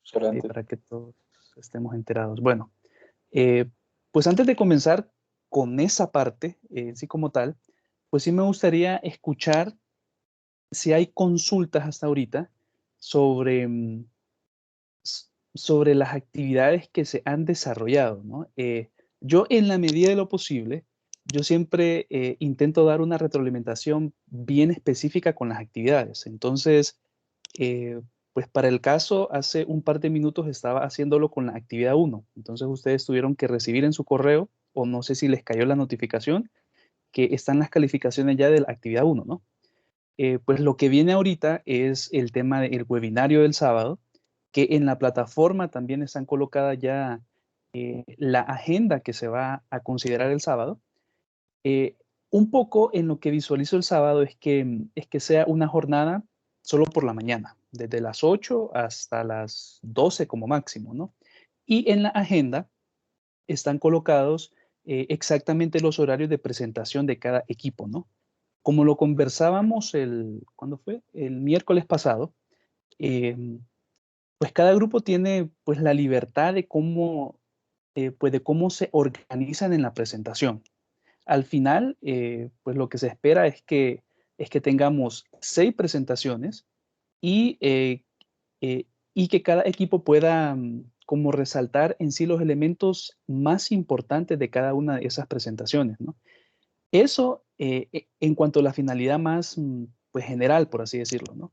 Excelente. para que todos estemos enterados. Bueno, pues antes de comenzar con esa parte, sí como tal, pues sí me gustaría escuchar si hay consultas hasta ahorita sobre, sobre las actividades que se han desarrollado, ¿no? Yo en la medida de lo posible, yo siempre intento dar una retroalimentación bien específica con las actividades. Entonces, pues para el caso, hace un par de minutos estaba haciéndolo con la actividad 1. Entonces ustedes tuvieron que recibir en su correo, o no sé si les cayó la notificación, que están las calificaciones ya de la actividad 1, ¿no? Pues lo que viene ahorita es el tema del webinario del sábado, que en la plataforma también están colocadas ya la agenda que se va a considerar el sábado. Un poco en lo que visualizo el sábado es que sea una jornada solo por la mañana, desde las 8 hasta las 12 como máximo, ¿no? Y en la agenda están colocados exactamente los horarios de presentación de cada equipo, ¿no? Como lo conversábamos ¿cuándo fue? El miércoles pasado, pues cada grupo tiene pues la libertad de cómo se organizan en la presentación. Al final, pues lo que se espera es que tengamos 6 presentaciones y, y que cada equipo pueda como resaltar en sí los elementos más importantes de cada una de esas presentaciones, ¿no? Eso en cuanto a la finalidad más pues general, por así decirlo, ¿no?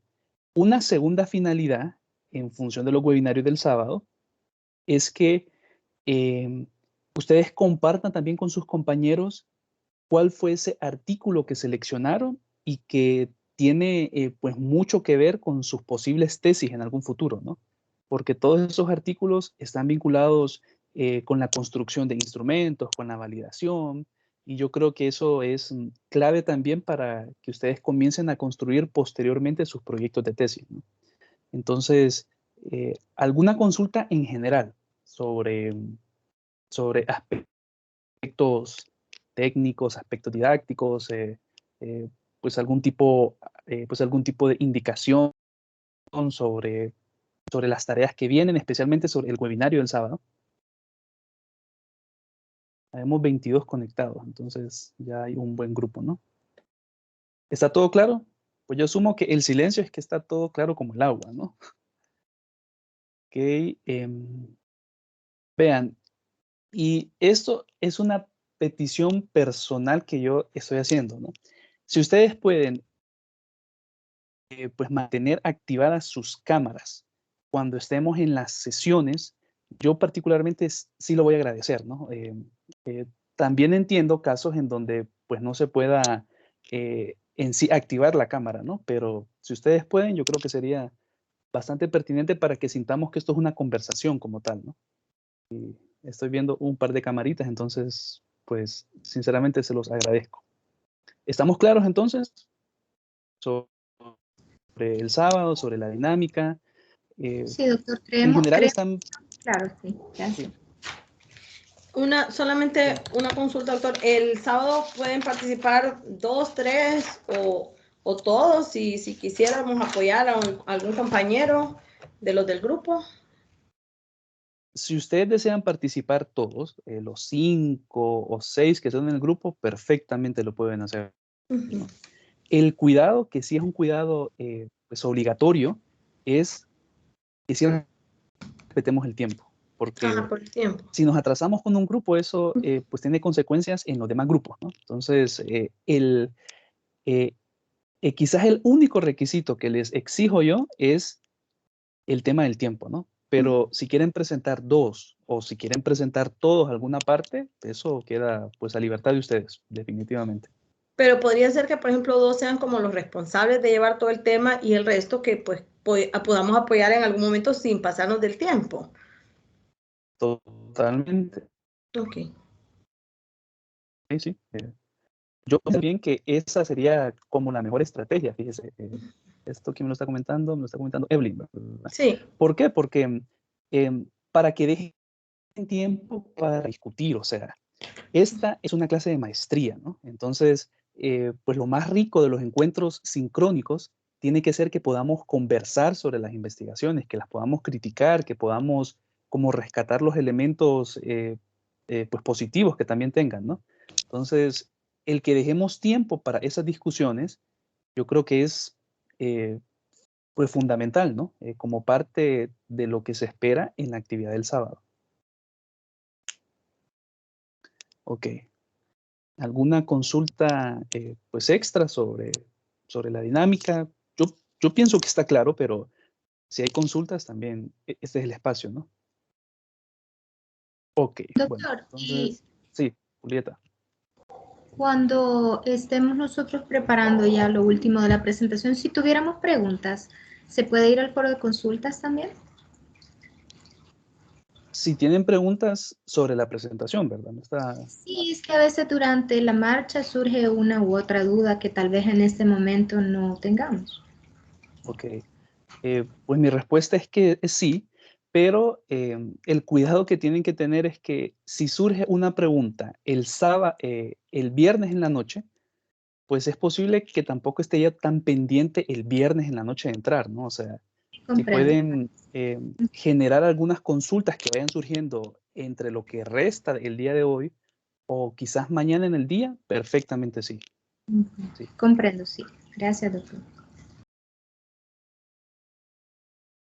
Una segunda finalidad, en función de los webinarios del sábado, es que ustedes compartan también con sus compañeros cuál fue ese artículo que seleccionaron y que tiene pues mucho que ver con sus posibles tesis en algún futuro, ¿no? Porque todos esos artículos están vinculados con la construcción de instrumentos, con la validación, y yo creo que eso es clave también para que ustedes comiencen a construir posteriormente sus proyectos de tesis, ¿no? Entonces, alguna consulta en general sobre aspectos técnicos, aspectos didácticos, pues pues algún tipo de indicación sobre, sobre las tareas que vienen, especialmente sobre el webinario del sábado. Tenemos 22 conectados, entonces ya hay un buen grupo, ¿no? ¿Está todo claro? Pues yo asumo que el silencio es que está todo claro como el agua, ¿no? Ok, vean, y esto es una petición personal que yo estoy haciendo, ¿no? Si ustedes pueden pues mantener activadas sus cámaras cuando estemos en las sesiones, yo particularmente sí lo voy a agradecer, ¿no? También entiendo casos en donde pues no se pueda en sí activar la cámara, ¿no? Pero si ustedes pueden, yo creo que sería bastante pertinente para que sintamos que esto es una conversación como tal, ¿no? Y estoy viendo un par de camaritas, entonces, pues sinceramente se los agradezco. ¿Estamos claros entonces sobre el sábado, sobre la dinámica? Sí, doctor, En general están... Claro, sí, gracias. Sí. Solamente una consulta, doctor. ¿El sábado pueden participar 2, 3 o todos si quisiéramos apoyar a algún compañero de los del grupo? Si ustedes desean participar todos, los 5 o 6 que son en el grupo, perfectamente lo pueden hacer, ¿no? El cuidado, que sí es un cuidado pues obligatorio, es que siempre respetemos el tiempo, porque Por el tiempo. si nos atrasamos con un grupo, eso pues tiene consecuencias en los demás grupos, ¿no? Entonces, quizás el único requisito que les exijo yo es el tema del tiempo, ¿no? Pero si quieren presentar 2 o si quieren presentar todos alguna parte, eso queda pues a libertad de ustedes, definitivamente. Pero podría ser que, por ejemplo, 2 sean como los responsables de llevar todo el tema y el resto que pues podamos apoyar en algún momento sin pasarnos del tiempo. Totalmente. Ok. Sí, sí. Yo pienso bien que esa sería como la mejor estrategia, fíjese. Esto que me lo está comentando Evelyn, ¿verdad? Sí. ¿Por qué? Porque para que dejen tiempo para discutir, o sea, esta es una clase de maestría, ¿no? Entonces, pues lo más rico de los encuentros sincrónicos tiene que ser que podamos conversar sobre las investigaciones, que las podamos criticar, que podamos como rescatar los elementos pues positivos que también tengan, ¿no? Entonces, el que dejemos tiempo para esas discusiones, yo creo que es pues fundamental, ¿no? Como parte de lo que se espera en la actividad del sábado. Ok. ¿Alguna consulta pues extra sobre la dinámica? Yo pienso que está claro, pero si hay consultas también, este es el espacio, ¿no? Ok, bueno, Doctor, entonces, sí, Julieta. cuando estemos nosotros preparando ya lo último de la presentación, si tuviéramos preguntas, ¿se puede ir al foro de consultas también? Si tienen preguntas sobre la presentación, ¿verdad? No está... Sí, es que a veces durante la marcha surge una u otra duda que tal vez en este momento no tengamos. Ok. Pues mi respuesta es que sí, pero el cuidado que tienen que tener es que si surge una pregunta el sábado, el viernes en la noche, pues es posible que tampoco esté ya tan pendiente el viernes en la noche de entrar, ¿no? O sea, si Comprendo. pueden generar algunas consultas que vayan surgiendo entre lo que resta el día de hoy o quizás mañana en el día, perfectamente sí. Sí. Comprendo, sí. Gracias, doctor.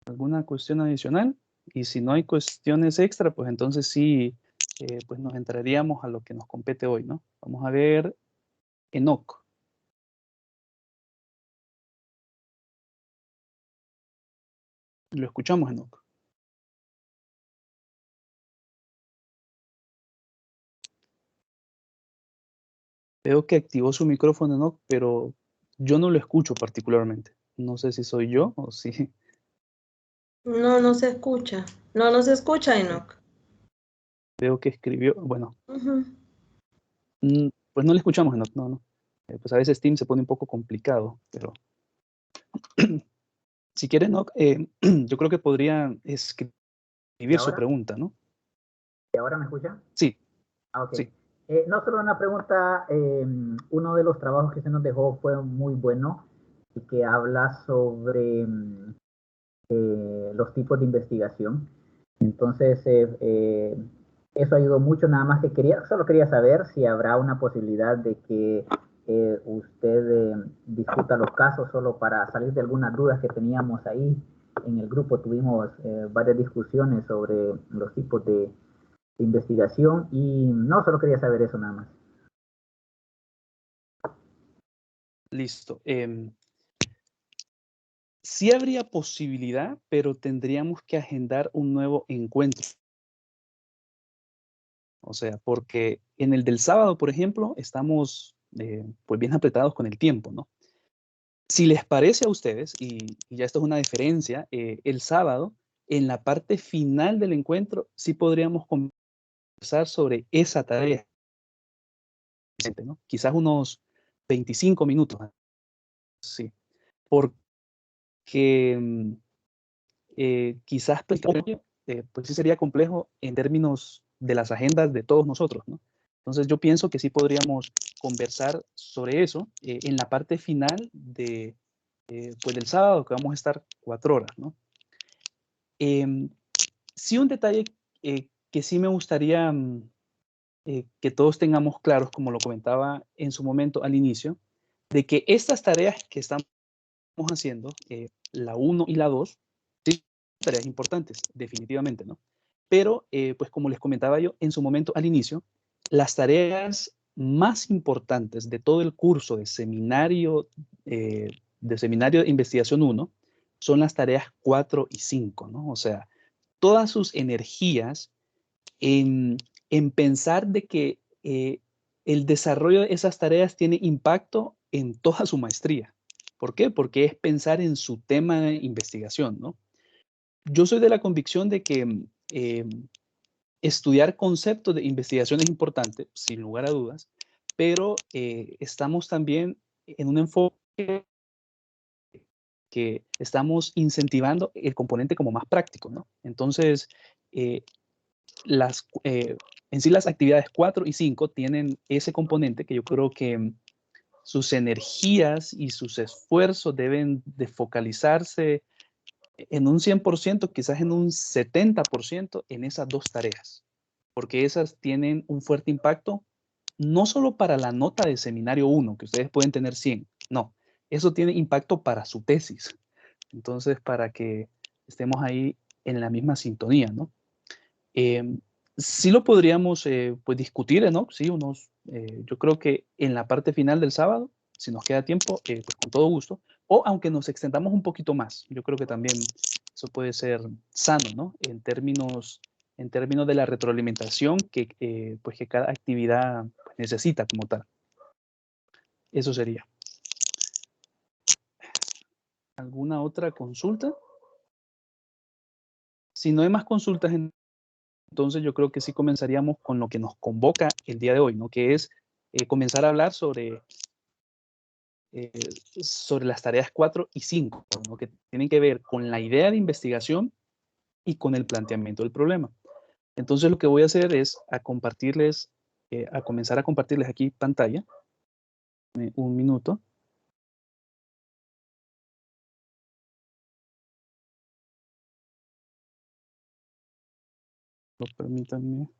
¿Alguna cuestión adicional? Y si no hay cuestiones extra, pues entonces sí, pues nos entraríamos a lo que nos compete hoy, ¿no? Vamos a ver Enoch. Lo escuchamos, Enoch. Veo que activó su micrófono, Enoch, pero yo no lo escucho particularmente. No sé si soy yo o si... No, no se escucha. No, no se escucha, Enoch. Veo que escribió, bueno, Ujú. pues no le escuchamos, Enoch, no, no. Pues a veces Teams se pone un poco complicado, pero si quiere, Enoch, yo creo que podría ¿Y escribir su ahora? pregunta, ¿no? ¿Y ahora me escucha? Sí, Ah, ok. sí. No solo una pregunta, uno de los trabajos que se nos dejó fue muy bueno y que habla sobre los tipos de investigación. Entonces, eso ayudó mucho, nada más que solo quería saber si habrá una posibilidad de que usted discuta los casos solo para salir de algunas dudas que teníamos ahí. En el grupo tuvimos varias discusiones sobre los tipos de investigación y no, solo quería saber eso nada más. Listo. Sí habría posibilidad, pero tendríamos que agendar un nuevo encuentro. O sea, porque en el del sábado, por ejemplo, estamos pues bien apretados con el tiempo, ¿no? Si les parece a ustedes, y ya esto es una diferencia, el sábado, en la parte final del encuentro, sí podríamos conversar sobre esa tarea, ¿no? Quizás unos 25 minutos, sí, porque quizás pues sí sería complejo en términos de las agendas de todos nosotros, ¿no? Entonces yo pienso que sí podríamos conversar sobre eso en la parte final pues del sábado, que vamos a estar 4 horas, ¿no? Sí, un detalle que sí me gustaría que todos tengamos claros, como lo comentaba en su momento al inicio, de que estas tareas que estamos haciendo, la 1 y la 2, sí, tareas importantes, definitivamente, ¿no? Pero, pues como les comentaba yo en su momento al inicio, las tareas más importantes de todo el curso de seminario de investigación 1 son las tareas 4 y 5, ¿no? O sea, todas sus energías en, en pensar de que el desarrollo de esas tareas tiene impacto en toda su maestría. ¿Por qué? Porque es pensar en su tema de investigación, ¿no? Yo soy de la convicción de que estudiar conceptos de investigación es importante, sin lugar a dudas, pero estamos también en un enfoque que estamos incentivando el componente como más práctico, ¿no? Entonces, eh, en sí las actividades 4 y 5 tienen ese componente que yo creo que sus energías y sus esfuerzos deben de focalizarse en un 100%, quizás en un 70% en esas dos tareas, porque esas tienen un fuerte impacto, no solo para la nota de seminario 1, que ustedes pueden tener 100, no, eso tiene impacto para su tesis. Entonces, para que estemos ahí en la misma sintonía, ¿no? Sí lo podríamos pues discutir, ¿no? Sí, yo creo que en la parte final del sábado, si nos queda tiempo, pues con todo gusto, o aunque nos extendamos un poquito más, yo creo que también eso puede ser sano, ¿no? En términos de la retroalimentación pues que cada actividad pues, necesita como tal. Eso sería. ¿Alguna otra consulta? Si no hay más consultas, entonces yo creo que sí comenzaríamos con lo que nos convoca el día de hoy, ¿no? Que es comenzar a hablar sobre las tareas 4 y 5, ¿no? Que tienen que ver con la idea de investigación y con el planteamiento del problema. Entonces lo que voy a hacer es a comenzar a compartirles aquí pantalla. Un minuto. Permítanme.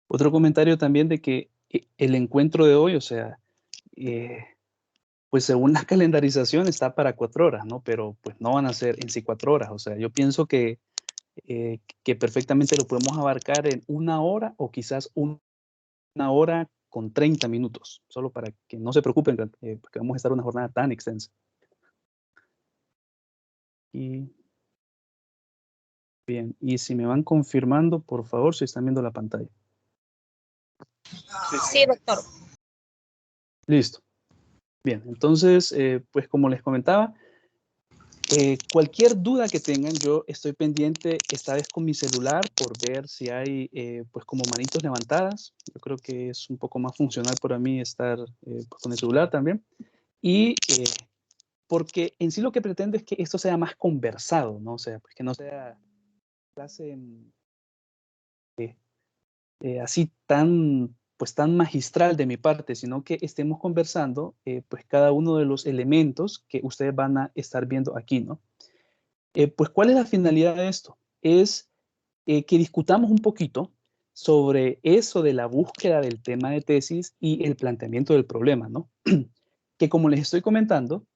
Otro comentario también de que el encuentro de hoy, o sea, pues según la calendarización está para 4 horas, ¿no? Pero pues no van a ser en sí 4 horas. O sea, yo pienso que perfectamente lo podemos abarcar en 1 hora o quizás 1 hora con 30 minutos, solo para que no se preocupen porque vamos a estar una jornada tan extensa. Y bien, y si me van confirmando, por favor, si están viendo la pantalla. Sí, doctor. Listo. Bien, entonces, pues como les comentaba, cualquier duda que tengan, yo estoy pendiente esta vez con mi celular por ver si hay pues como manitos levantadas. Yo creo que es un poco más funcional para mí estar pues con el celular también. Y porque en sí lo que pretendo es que esto sea más conversado, ¿no? O sea, pues que no sea clase así pues tan magistral de mi parte, sino que estemos conversando pues cada uno de los elementos que ustedes van a estar viendo aquí, ¿no? Pues, ¿cuál es la finalidad de esto? Es que discutamos un poquito sobre eso de la búsqueda del tema de tesis y el planteamiento del problema, ¿no? Que como les estoy comentando,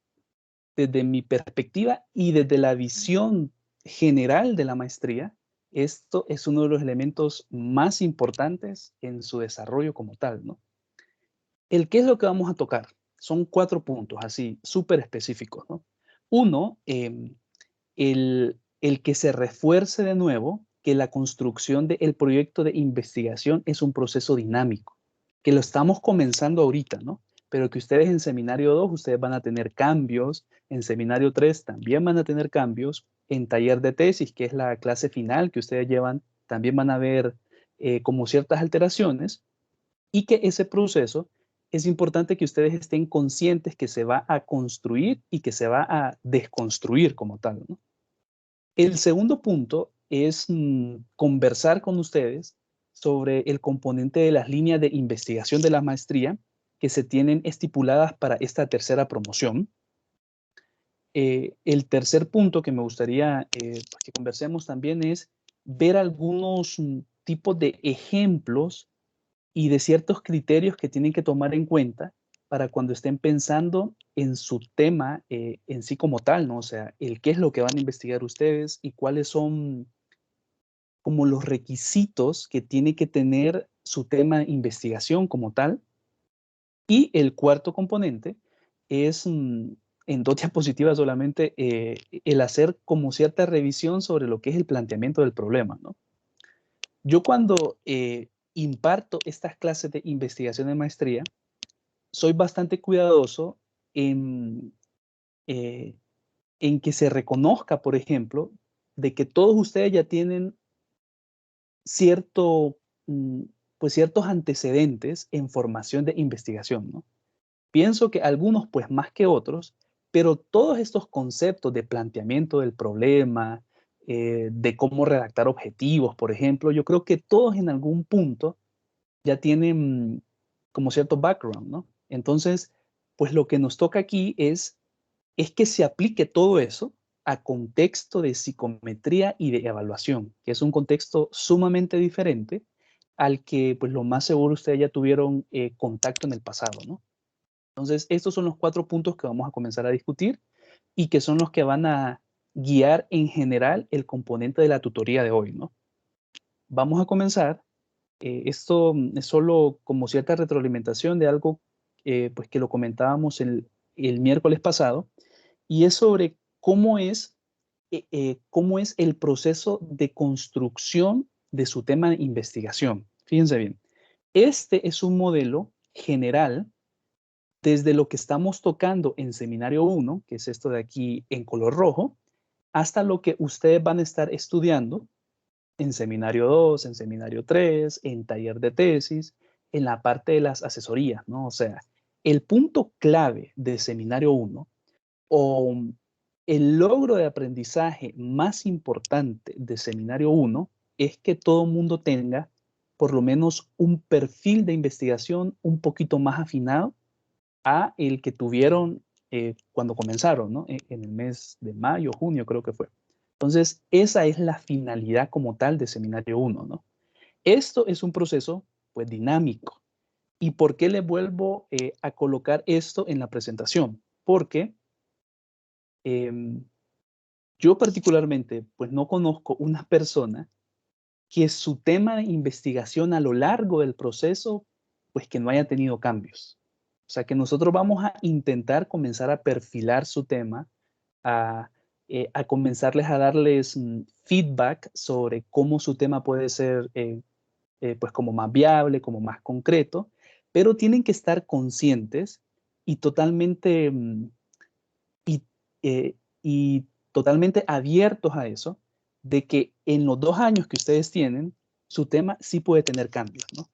desde mi perspectiva y desde la visión general de la maestría, esto es uno de los elementos más importantes en su desarrollo como tal, ¿no? ¿Qué es lo que vamos a tocar? Son 4 puntos así, súper específicos, ¿no? Uno, el que se refuerce de nuevo que la construcción del proyecto de investigación es un proceso dinámico, que lo estamos comenzando ahorita, ¿no? Pero que ustedes en seminario 2, ustedes van a tener cambios, en seminario 3 también van a tener cambios, en taller de tesis, que es la clase final que ustedes llevan, también van a ver como ciertas alteraciones, y que ese proceso es importante que ustedes estén conscientes que se va a construir y que se va a desconstruir como tal, ¿no? El segundo punto es conversar con ustedes sobre el componente de las líneas de investigación de la maestría que se tienen estipuladas para esta tercera promoción. El tercer punto que me gustaría que conversemos también es ver algunos tipos de ejemplos y de ciertos criterios que tienen que tomar en cuenta para cuando estén pensando en su tema en sí como tal, ¿no? O sea, qué es lo que van a investigar ustedes y cuáles son como los requisitos que tiene que tener su tema de investigación como tal. Y el cuarto componente es, en 2 diapositivas solamente, el hacer como cierta revisión sobre lo que es el planteamiento del problema, ¿no? Yo cuando imparto estas clases de investigación de maestría, soy bastante cuidadoso eh, en que se reconozca, por ejemplo, de que todos ustedes ya tienen cierto, pues ciertos antecedentes en formación de investigación, ¿no? Pienso que algunos pues más que otros, pero todos estos conceptos de planteamiento del problema, de cómo redactar objetivos, por ejemplo, yo creo que todos en algún punto ya tienen como cierto background, ¿no? Entonces, pues lo que nos toca aquí es que se aplique todo eso a contexto de psicometría y de evaluación, que es un contexto sumamente diferente al que, pues lo más seguro ustedes ya tuvieron contacto en el pasado, ¿no? Entonces, estos son los 4 puntos que vamos a comenzar a discutir y que son los que van a guiar en general el componente de la tutoría de hoy, ¿no? Vamos a comenzar. Esto es solo como cierta retroalimentación de algo pues que lo comentábamos el miércoles pasado, y es sobre cómo es el proceso de construcción de su tema de investigación. Fíjense bien, este es un modelo general desde lo que estamos tocando en seminario 1, que es esto de aquí en color rojo, hasta lo que ustedes van a estar estudiando en seminario 2, en seminario 3, en taller de tesis, en la parte de las asesorías, ¿no? O sea, el punto clave de seminario 1 o el logro de aprendizaje más importante de seminario 1 es que todo mundo tenga por lo menos un perfil de investigación un poquito más afinado a el que tuvieron cuando comenzaron, ¿no? En el mes de mayo, junio creo que fue. Entonces, esa es la finalidad como tal de seminario 1, ¿no? Esto es un proceso, pues, dinámico. ¿Y por qué le vuelvo a colocar esto en la presentación? Porque yo particularmente, pues, no conozco una persona que su tema de investigación a lo largo del proceso, pues, que no haya tenido cambios. O sea, que nosotros vamos a intentar comenzar a perfilar su tema, a comenzarles a darles feedback sobre cómo su tema puede ser, pues, como más viable, como más concreto, pero tienen que estar conscientes y totalmente, y, y totalmente abiertos a eso, de que en los 2 años que ustedes tienen, su tema sí puede tener cambios, ¿no?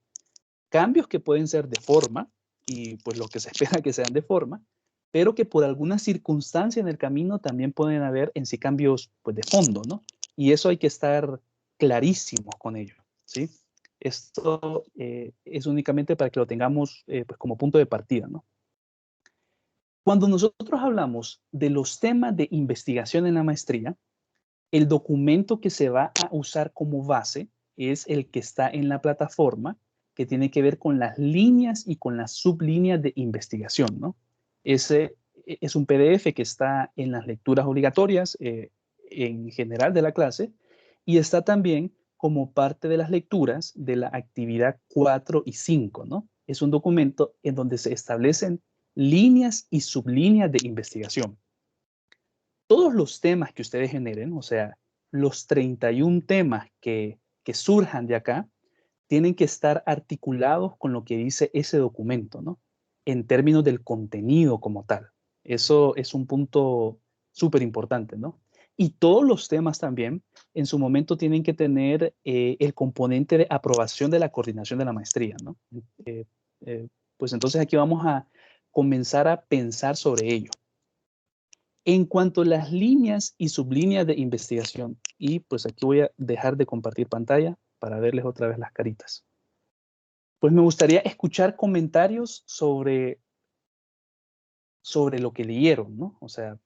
Cambios que pueden ser de forma, y pues lo que se espera que sean de forma, pero que por alguna circunstancia en el camino también pueden haber en sí cambios pues de fondo, ¿no? Y eso hay que estar clarísimos con ello, ¿sí? Esto es únicamente para que lo tengamos pues como punto de partida, ¿no? Cuando nosotros hablamos de los temas de investigación en la maestría, el documento que se va a usar como base es el que está en la plataforma, que tiene que ver con las líneas y con las sublíneas de investigación, ¿no? Ese es un PDF que está en las lecturas obligatorias en general de la clase y está también como parte de las lecturas de la actividad 4 y 5, ¿no? Es un documento en donde se establecen líneas y sublíneas de investigación. Todos los temas que ustedes generen, o sea, los 31 temas que surjan de acá, tienen que estar articulados con lo que dice ese documento, ¿no? En términos del contenido como tal. Eso es un punto súper importante, ¿no? Y todos los temas también, en su momento, tienen que tener el componente de aprobación de la coordinación de la maestría, ¿no? Pues entonces aquí vamos a comenzar a pensar sobre ello. En cuanto a las líneas y sublíneas de investigación, y pues aquí voy a dejar de compartir pantalla para verles otra vez las caritas. Pues me gustaría escuchar comentarios sobre lo que leyeron, ¿no? O sea,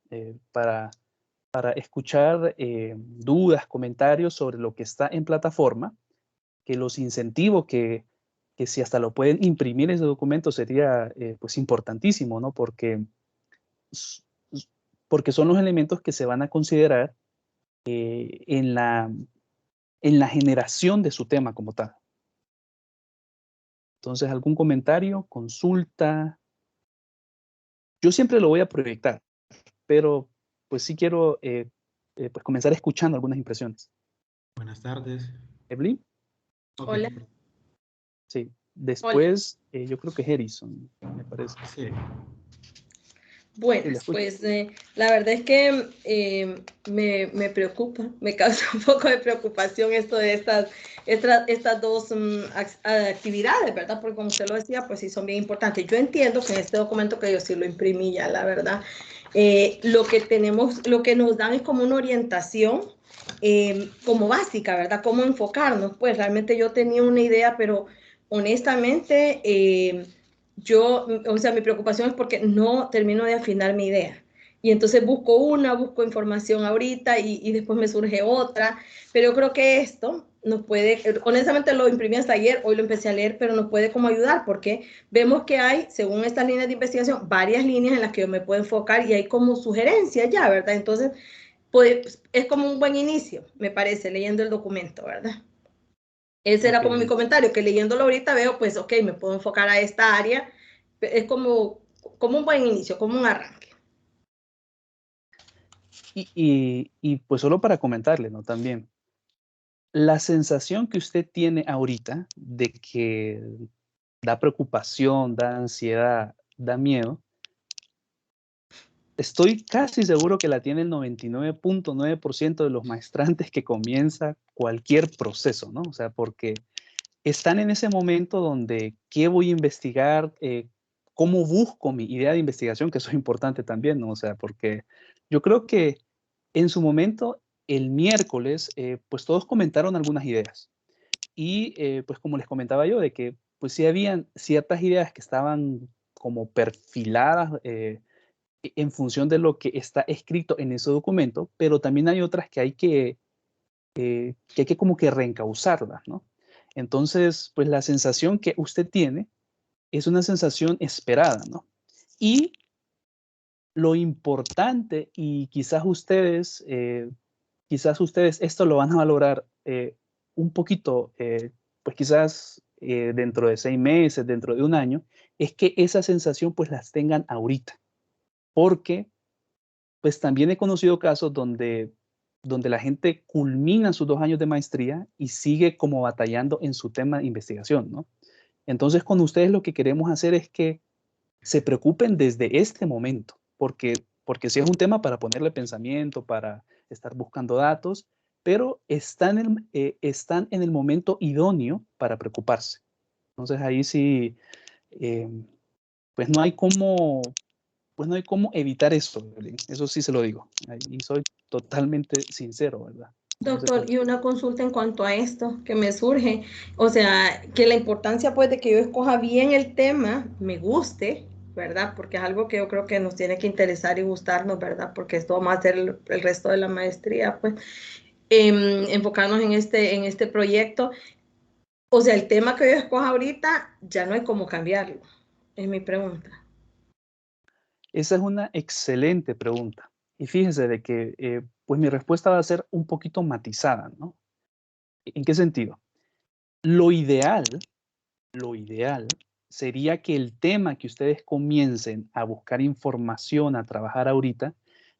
para escuchar dudas, comentarios sobre lo que está en plataforma, que los incentivo que si hasta lo pueden imprimir ese documento sería pues importantísimo, ¿no? Porque son los elementos que se van a considerar en la generación de su tema como tal. Entonces, ¿algún comentario, consulta? Yo siempre lo voy a proyectar, pero pues sí quiero pues comenzar escuchando algunas impresiones. Buenas tardes. ¿Evelyn? Hola. Sí. Después, yo creo que Harrison, me parece. Sí. Bueno, pues la verdad es que me preocupa, me causa un poco de preocupación esto de estas dos actividades, ¿verdad? Porque como usted lo decía, pues sí son bien importantes. Yo entiendo que en este documento que yo sí lo imprimí ya, la verdad, lo que nos dan es como una orientación como básica, ¿verdad? Cómo enfocarnos. Pues realmente yo tenía una idea, pero honestamente o sea, mi preocupación es porque no termino de afinar mi idea. Y entonces busco información ahorita y después me surge otra. Pero yo creo que esto nos puede, honestamente lo imprimí hasta ayer, hoy lo empecé a leer, pero nos puede como ayudar porque vemos que hay, según estas líneas de investigación, varias líneas en las que yo me puedo enfocar y hay como sugerencias ya, ¿verdad? Entonces, pues, es como un buen inicio, me parece, leyendo el documento, ¿verdad? Ese era como mi comentario, que leyéndolo ahorita veo, pues, ok, me puedo enfocar a esta área. Es como un buen inicio, como un arranque. Y pues solo para comentarle, ¿no? También, la sensación que usted tiene ahorita de que da preocupación, da ansiedad, da miedo, estoy casi seguro que la tiene el 99.9% de los maestrantes que comienza cualquier proceso, ¿no? O sea, porque están en ese momento donde, ¿qué voy a investigar? ¿Cómo busco mi idea de investigación? Que eso es importante también, ¿no? O sea, porque yo creo que en su momento, el miércoles, pues todos comentaron algunas ideas. Y pues como les comentaba yo, de que pues sí habían ciertas ideas que estaban como perfiladas en función de lo que está escrito en ese documento, pero también hay otras que hay que como que reencauzarlas, ¿no? Entonces, pues la sensación que usted tiene es una sensación esperada, ¿no? Y lo importante, y quizás ustedes esto lo van a valorar un poquito, pues quizás dentro de 6 meses, dentro de un año, es que esa sensación pues las tengan ahorita. Porque pues también he conocido casos donde la gente culmina sus 2 años de maestría y sigue como batallando en su tema de investigación, ¿no? Entonces, con ustedes lo que queremos hacer es que se preocupen desde este momento, porque sí es un tema para ponerle pensamiento, para estar buscando datos, pero están en el momento idóneo para preocuparse. Entonces, ahí sí, eh, pues no hay cómo evitar eso, Evelyn. Eso sí se lo digo. Y soy totalmente sincero, ¿verdad? Doctor, y una consulta en cuanto a esto que me surge, o sea, que la importancia pues de que yo escoja bien el tema, me guste, ¿verdad? Porque es algo que yo creo que nos tiene que interesar y gustarnos, ¿verdad? Porque esto va a ser el resto de la maestría, pues, enfocarnos en este proyecto. O sea, el tema que yo escoja ahorita, ya no hay cómo cambiarlo, es mi pregunta. Esa es una excelente pregunta. Y fíjese de que, pues mi respuesta va a ser un poquito matizada, ¿no? ¿En qué sentido? Lo ideal sería que el tema que ustedes comiencen a buscar información, a trabajar ahorita,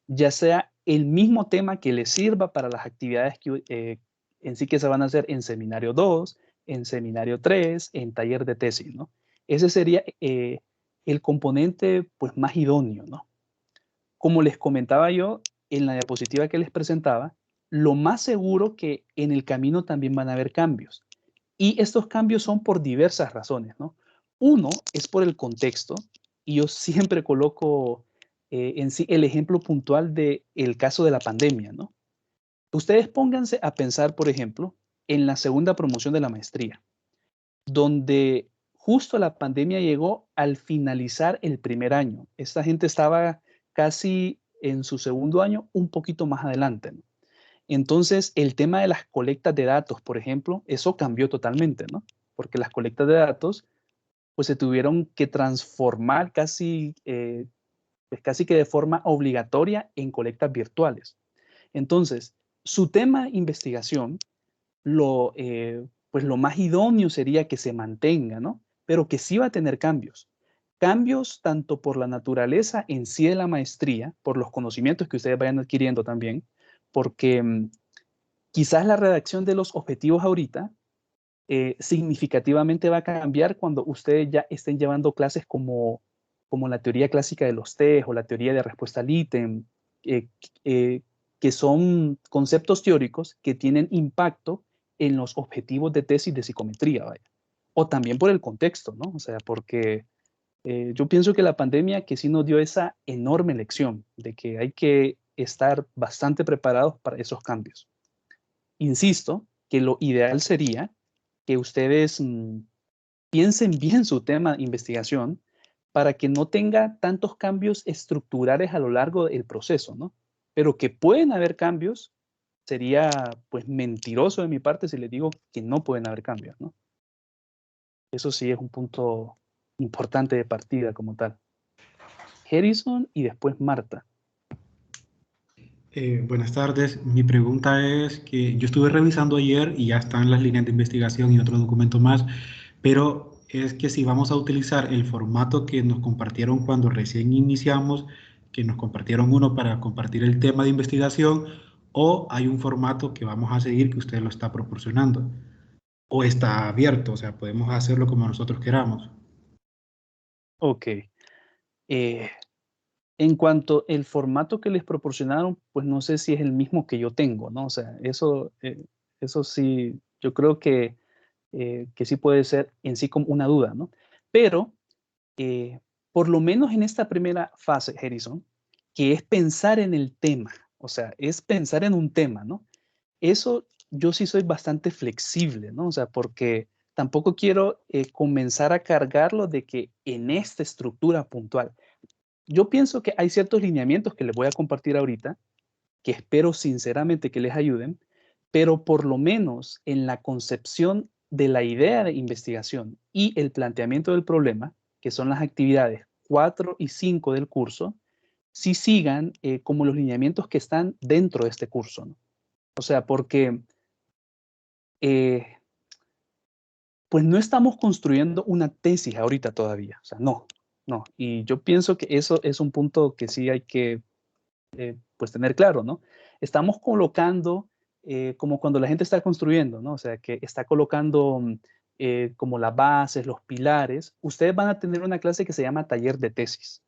ya sea el mismo tema que les sirva para las actividades que en sí que se van a hacer en seminario 2, en seminario 3, en taller de tesis, ¿no? Ese sería el componente pues más idóneo, ¿no? Como les comentaba yo en la diapositiva que les presentaba, lo más seguro que en el camino también van a haber cambios. Y estos cambios son por diversas razones, ¿no? Uno es por el contexto, y yo siempre coloco en sí el ejemplo puntual del caso de la pandemia, ¿no? Ustedes pónganse a pensar, por ejemplo, en la segunda promoción de la maestría, donde justo la pandemia llegó al finalizar el primer año. Esta gente estaba casi en su segundo año, un poquito más adelante, ¿no? Entonces, el tema de las colectas de datos, por ejemplo, eso cambió totalmente, ¿no? Porque las colectas de datos, pues se tuvieron que transformar pues casi que de forma obligatoria en colectas virtuales. Entonces, su tema de investigación, pues lo más idóneo sería que se mantenga, ¿no? Pero que sí va a tener cambios. Cambios tanto por la naturaleza en sí de la maestría, por los conocimientos que ustedes vayan adquiriendo también, porque quizás la redacción de los objetivos ahorita significativamente va a cambiar cuando ustedes ya estén llevando clases como como la teoría clásica de los test o la teoría de respuesta al ítem, que son conceptos teóricos que tienen impacto en los objetivos de tesis de psicometría, vaya. O también por el contexto, ¿no? O sea, porque yo pienso que la pandemia que sí nos dio esa enorme lección de que hay que estar bastante preparados para esos cambios. Insisto que lo ideal sería que ustedes piensen bien su tema de investigación para que no tenga tantos cambios estructurales a lo largo del proceso, ¿no? Pero que pueden haber cambios, sería pues mentiroso de mi parte si les digo que no pueden haber cambios, ¿no? Eso sí es un punto importante de partida como tal. Harrison y después Marta. Buenas tardes. Mi pregunta es que yo estuve revisando ayer y ya están las líneas de investigación y otro documento más, pero es que si vamos a utilizar el formato que nos compartieron cuando recién iniciamos, que nos compartieron uno para compartir el tema de investigación, o hay un formato que vamos a seguir que usted lo está proporcionando, o está abierto, o sea, podemos hacerlo como nosotros queramos. Ok. En cuanto al formato que les proporcionaron, pues no sé si es el mismo que yo tengo, ¿no? O sea, eso sí, yo creo que sí puede ser en sí como una duda, ¿no? Pero, por lo menos en esta primera fase, Harrison, que es pensar en el tema, o sea, es pensar en un tema, ¿no? Eso yo sí soy bastante flexible, ¿no? O sea, porque tampoco quiero comenzar a cargarlo de que en esta estructura puntual. Yo pienso que hay ciertos lineamientos que les voy a compartir ahorita, que espero sinceramente que les ayuden, pero por lo menos en la concepción de la idea de investigación y el planteamiento del problema, que son las actividades 4 y 5 del curso, sí sigan como los lineamientos que están dentro de este curso, ¿no? O sea, porque pues no estamos construyendo una tesis ahorita todavía, o sea, no. Y yo pienso que eso es un punto que sí hay que pues tener claro, ¿no? Estamos colocando como cuando la gente está construyendo, ¿no? O sea, que está colocando como las bases, los pilares. Ustedes van a tener una clase que se llama taller de tesis.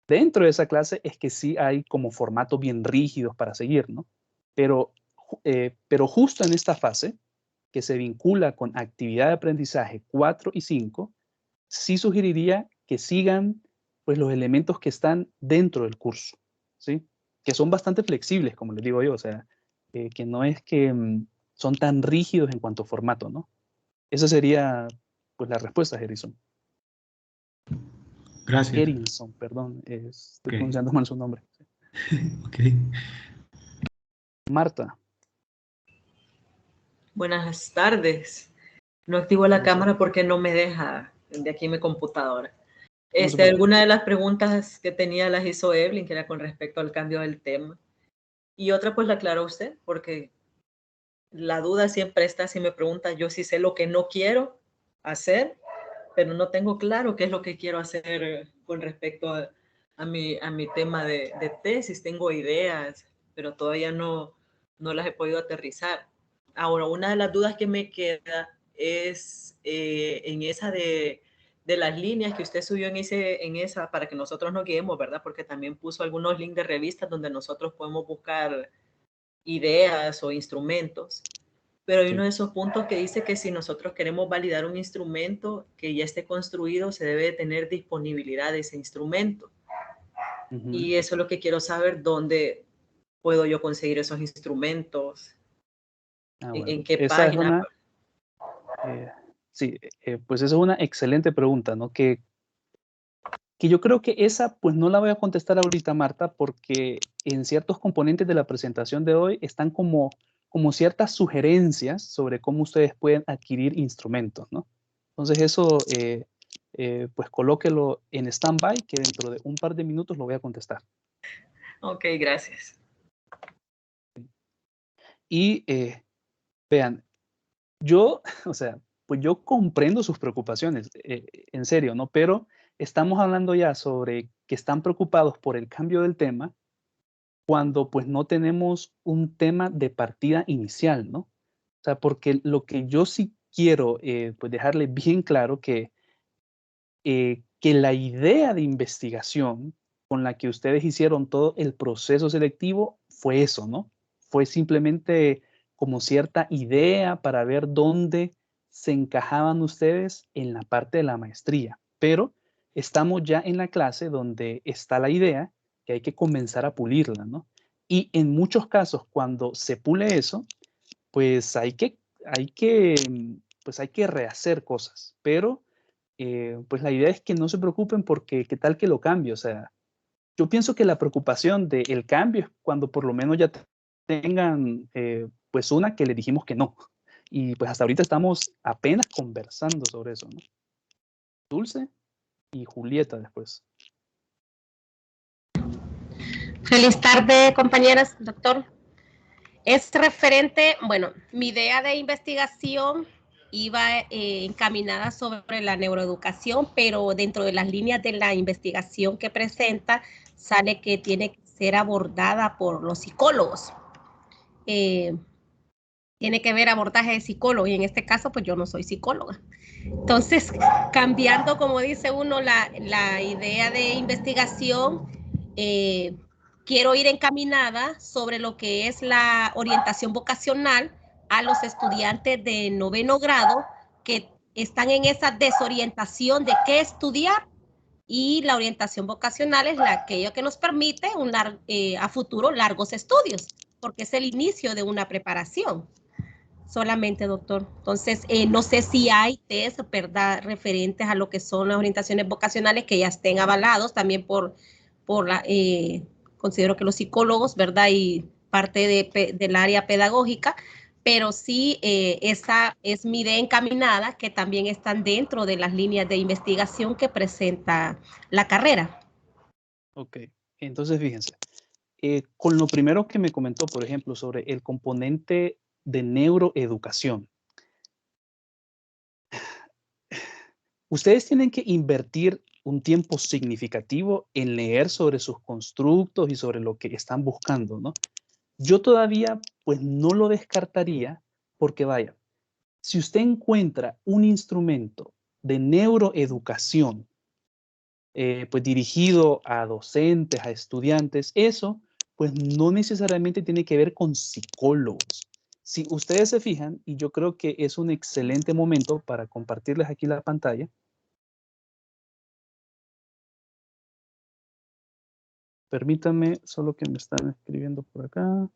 Dentro de esa clase es que sí hay como formatos bien rígidos para seguir, ¿no? Pero justo en esta fase, que se vincula con actividad de aprendizaje 4 y 5, sí sugeriría que sigan pues los elementos que están dentro del curso, ¿sí? Que son bastante flexibles, como les digo yo, o sea, que no es que son tan rígidos en cuanto a formato, ¿no? Esa sería pues la respuesta, Harrison. Gracias. Harrison, perdón, estoy Ok. pronunciando mal su nombre. Ok. Marta. Buenas tardes. No activo la cámara porque no me deja de aquí mi computadora. Alguna de las preguntas que tenía las hizo Evelyn, que era con respecto al cambio del tema. Y otra pues la aclaró usted, porque la duda siempre está, si me pregunta, yo sí sé lo que no quiero hacer, pero no tengo claro qué es lo que quiero hacer con respecto a mi tema de tesis. Tengo ideas, pero todavía no las he podido aterrizar. Ahora, una de las dudas que me queda es en esa de las líneas que usted subió en esa para que nosotros nos guiemos, ¿verdad? Porque también puso algunos links de revistas donde nosotros podemos buscar ideas o instrumentos. Pero hay uno de esos puntos que dice que si nosotros queremos validar un instrumento que ya esté construido, se debe de tener disponibilidad de ese instrumento. Y eso es lo que quiero saber, dónde puedo yo conseguir esos instrumentos, Bueno, en qué esa página. Sí, pues esa es una excelente pregunta, ¿no? Que yo creo que esa pues no la voy a contestar ahorita, Marta, porque en ciertos componentes de la presentación de hoy están como ciertas sugerencias sobre cómo ustedes pueden adquirir instrumentos, ¿no? Entonces eso, pues colóquelo en stand-by, que dentro de un par de minutos lo voy a contestar. Ok, gracias. Y vean, yo, o sea, pues yo comprendo sus preocupaciones, en serio, ¿no? Pero estamos hablando ya sobre que están preocupados por el cambio del tema cuando pues no tenemos un tema de partida inicial, ¿no? O sea, porque lo que yo sí quiero pues dejarle bien claro que que la idea de investigación con la que ustedes hicieron todo el proceso selectivo fue eso, ¿no? Fue simplemente como cierta idea para ver dónde se encajaban ustedes en la parte de la maestría. Pero estamos ya en la clase donde está la idea que hay que comenzar a pulirla, ¿no? Y en muchos casos, cuando se pule eso, pues hay que rehacer cosas. Pero pues la idea es que no se preocupen porque qué tal que lo cambie. O sea, yo pienso que la preocupación del cambio es cuando por lo menos ya tengan pues una que le dijimos que no. Y pues hasta ahorita estamos apenas conversando sobre eso, ¿no? Dulce y Julieta después. Feliz tarde, compañeras, doctor. Es referente, bueno, mi idea de investigación iba encaminada sobre la neuroeducación, pero dentro de las líneas de la investigación que presenta, sale que tiene que ser abordada por los psicólogos. Tiene que ver abordaje de psicólogo, y en este caso, pues yo no soy psicóloga. Entonces, cambiando, como dice uno, la idea de investigación, quiero ir encaminada sobre lo que es la orientación vocacional a los estudiantes de 9º grado que están en esa desorientación de qué estudiar, y la orientación vocacional es aquello que nos permite a futuro largos estudios, porque es el inicio de una preparación. Solamente, doctor. Entonces, no sé si hay test, ¿verdad?, referentes a lo que son las orientaciones vocacionales que ya estén avalados también considero que los psicólogos, ¿verdad?, y parte del área pedagógica, pero sí, esa es mi idea encaminada, que también están dentro de las líneas de investigación que presenta la carrera. Ok, entonces fíjense, con lo primero que me comentó, por ejemplo, sobre el componente de neuroeducación, ustedes tienen que invertir un tiempo significativo en leer sobre sus constructos y sobre lo que están buscando, ¿no? Yo todavía, pues, no lo descartaría porque, vaya, si usted encuentra un instrumento de neuroeducación, pues, dirigido a docentes, a estudiantes, eso, pues, no necesariamente tiene que ver con psicólogos. Si ustedes se fijan, y yo creo que es un excelente momento para compartirles aquí la pantalla. Permítanme, solo que me están escribiendo por acá.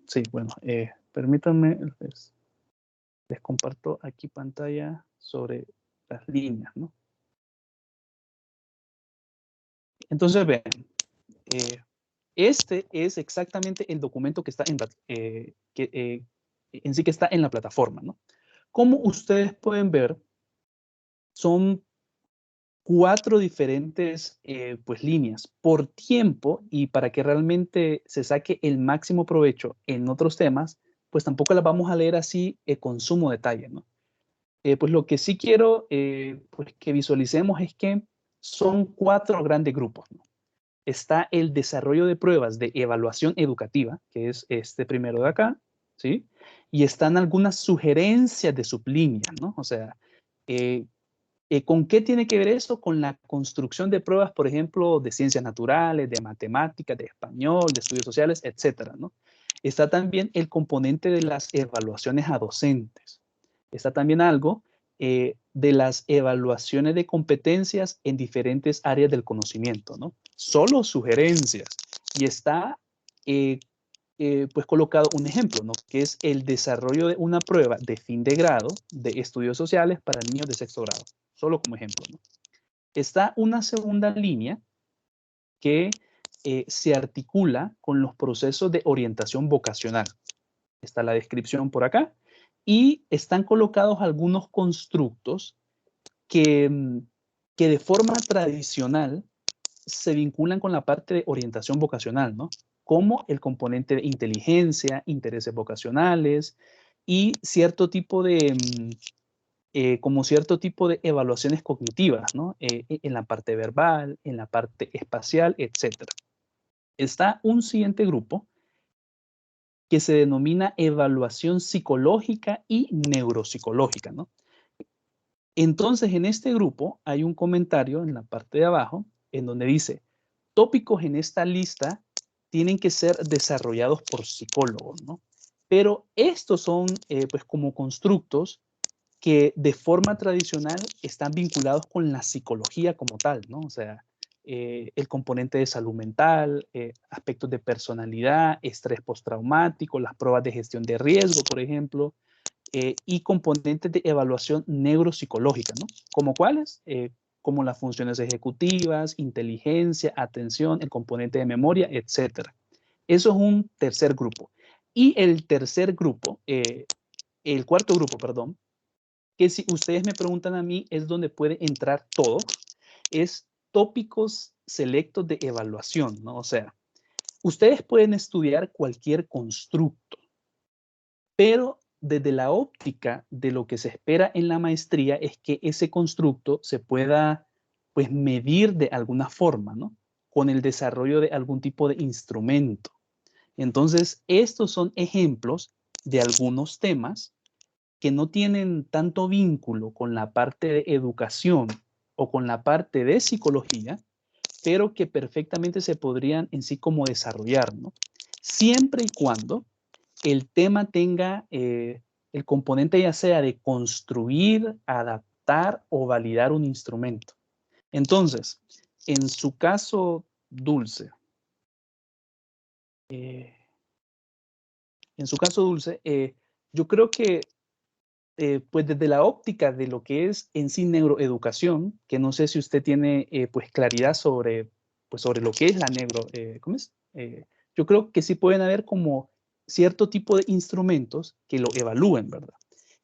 Sí, bueno, permítanme, les comparto aquí pantalla sobre las líneas, ¿no? Entonces, vean, este es exactamente el documento que está en sí que está en la plataforma, ¿no? Como ustedes pueden ver, son 4 diferentes pues, líneas por tiempo, y para que realmente se saque el máximo provecho en otros temas, pues tampoco las vamos a leer así con sumo detalle, ¿no? Pues lo que sí quiero pues que visualicemos es que son 4 grandes grupos, ¿no? Está el desarrollo de pruebas de evaluación educativa, que es este primero de acá, ¿sí? Y están algunas sugerencias de sublíneas, ¿no? O sea, ¿con qué tiene que ver eso? Con la construcción de pruebas, por ejemplo, de ciencias naturales, de matemáticas, de español, de estudios sociales, etcétera, ¿no? Está también el componente de las evaluaciones a docentes. Está también algo de las evaluaciones de competencias en diferentes áreas del conocimiento, ¿no? Solo sugerencias. Y está pues colocado un ejemplo, ¿no? Que es el desarrollo de una prueba de fin de grado de estudios sociales para niños de 6º grado. Solo como ejemplo, ¿no? Está una segunda línea que se articula con los procesos de orientación vocacional. Está la descripción por acá y están colocados algunos constructos que de forma tradicional se vinculan con la parte de orientación vocacional, ¿no? Como el componente de inteligencia, intereses vocacionales y cierto tipo de como cierto tipo de evaluaciones cognitivas, ¿no? En la parte verbal, en la parte espacial, etc. Está un siguiente grupo que se denomina evaluación psicológica y neuropsicológica, ¿no? Entonces, en este grupo hay un comentario en la parte de abajo en donde dice, tópicos en esta lista tienen que ser desarrollados por psicólogos, ¿no? Pero estos son, pues, como constructos que de forma tradicional están vinculados con la psicología como tal, ¿no? O sea, el componente de salud mental, aspectos de personalidad, estrés postraumático, las pruebas de gestión de riesgo, por ejemplo, y componentes de evaluación neuropsicológica, ¿no? ¿Como cuáles? Como las funciones ejecutivas, inteligencia, atención, el componente de memoria, etc. Eso es un tercer grupo. Y el tercer grupo, el cuarto grupo, perdón, que si ustedes me preguntan a mí, es donde puede entrar todo, es tópicos selectos de evaluación, ¿no? O sea, ustedes pueden estudiar cualquier constructo, pero desde la óptica de lo que se espera en la maestría es que ese constructo se pueda, pues, medir de alguna forma, ¿no? Con el desarrollo de algún tipo de instrumento. Entonces, estos son ejemplos de algunos temas que no tienen tanto vínculo con la parte de educación o con la parte de psicología, pero que perfectamente se podrían en sí como desarrollar, ¿no? Siempre y cuando el tema tenga el componente ya sea de construir, adaptar o validar un instrumento. Entonces, en su caso, Dulce, yo creo que pues desde la óptica de lo que es en sí neuroeducación, que no sé si usted tiene pues claridad sobre, pues sobre lo que es la ¿cómo es? Yo creo que sí pueden haber como cierto tipo de instrumentos que lo evalúen, ¿verdad?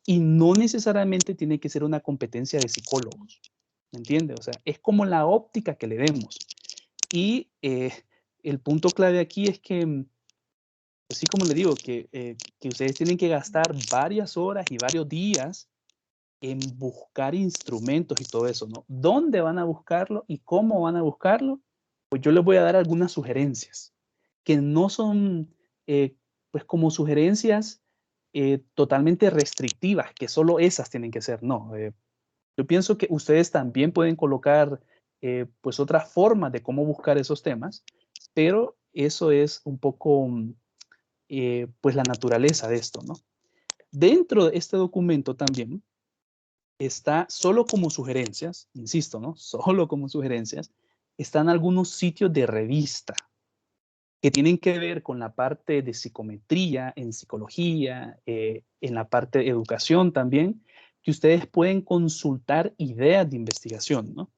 Y no necesariamente tiene que ser una competencia de psicólogos, ¿me entiende? O sea, es como la óptica que le demos. Y el punto clave aquí es que así como le digo, que ustedes tienen que gastar varias horas y varios días en buscar instrumentos y todo eso, ¿no? ¿Dónde van a buscarlo y cómo van a buscarlo? Pues yo les voy a dar algunas sugerencias, que no son, pues como sugerencias totalmente restrictivas, que solo esas tienen que ser, no. Yo pienso que ustedes también pueden colocar, pues otras formas de cómo buscar esos temas, pero eso es un poco pues la naturaleza de esto, ¿no? Dentro de este documento también está solo como sugerencias, insisto, ¿no? Solo como sugerencias, están algunos sitios de revista que tienen que ver con la parte de psicometría, en psicología, en la parte de educación también, que ustedes pueden consultar ideas de investigación, ¿no?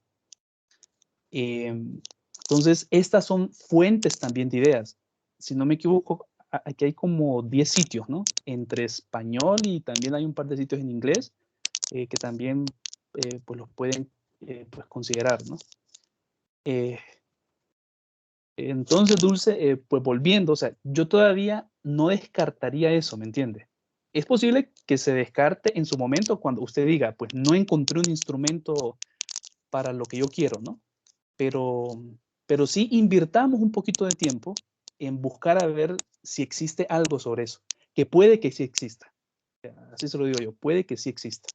Entonces, estas son fuentes también de ideas. Si no me equivoco, aquí hay como 10 sitios, ¿no? Entre español y también hay un par de sitios en inglés que también pues los pueden pues considerar, ¿no? Entonces, Dulce, pues volviendo, o sea, yo todavía no descartaría eso, ¿me entiende? Es posible que se descarte en su momento cuando usted diga, pues no encontré un instrumento para lo que yo quiero, ¿no? Pero sí invirtamos un poquito de tiempo en buscar a ver si existe algo sobre eso, que puede que sí exista. Así se lo digo yo, puede que sí exista.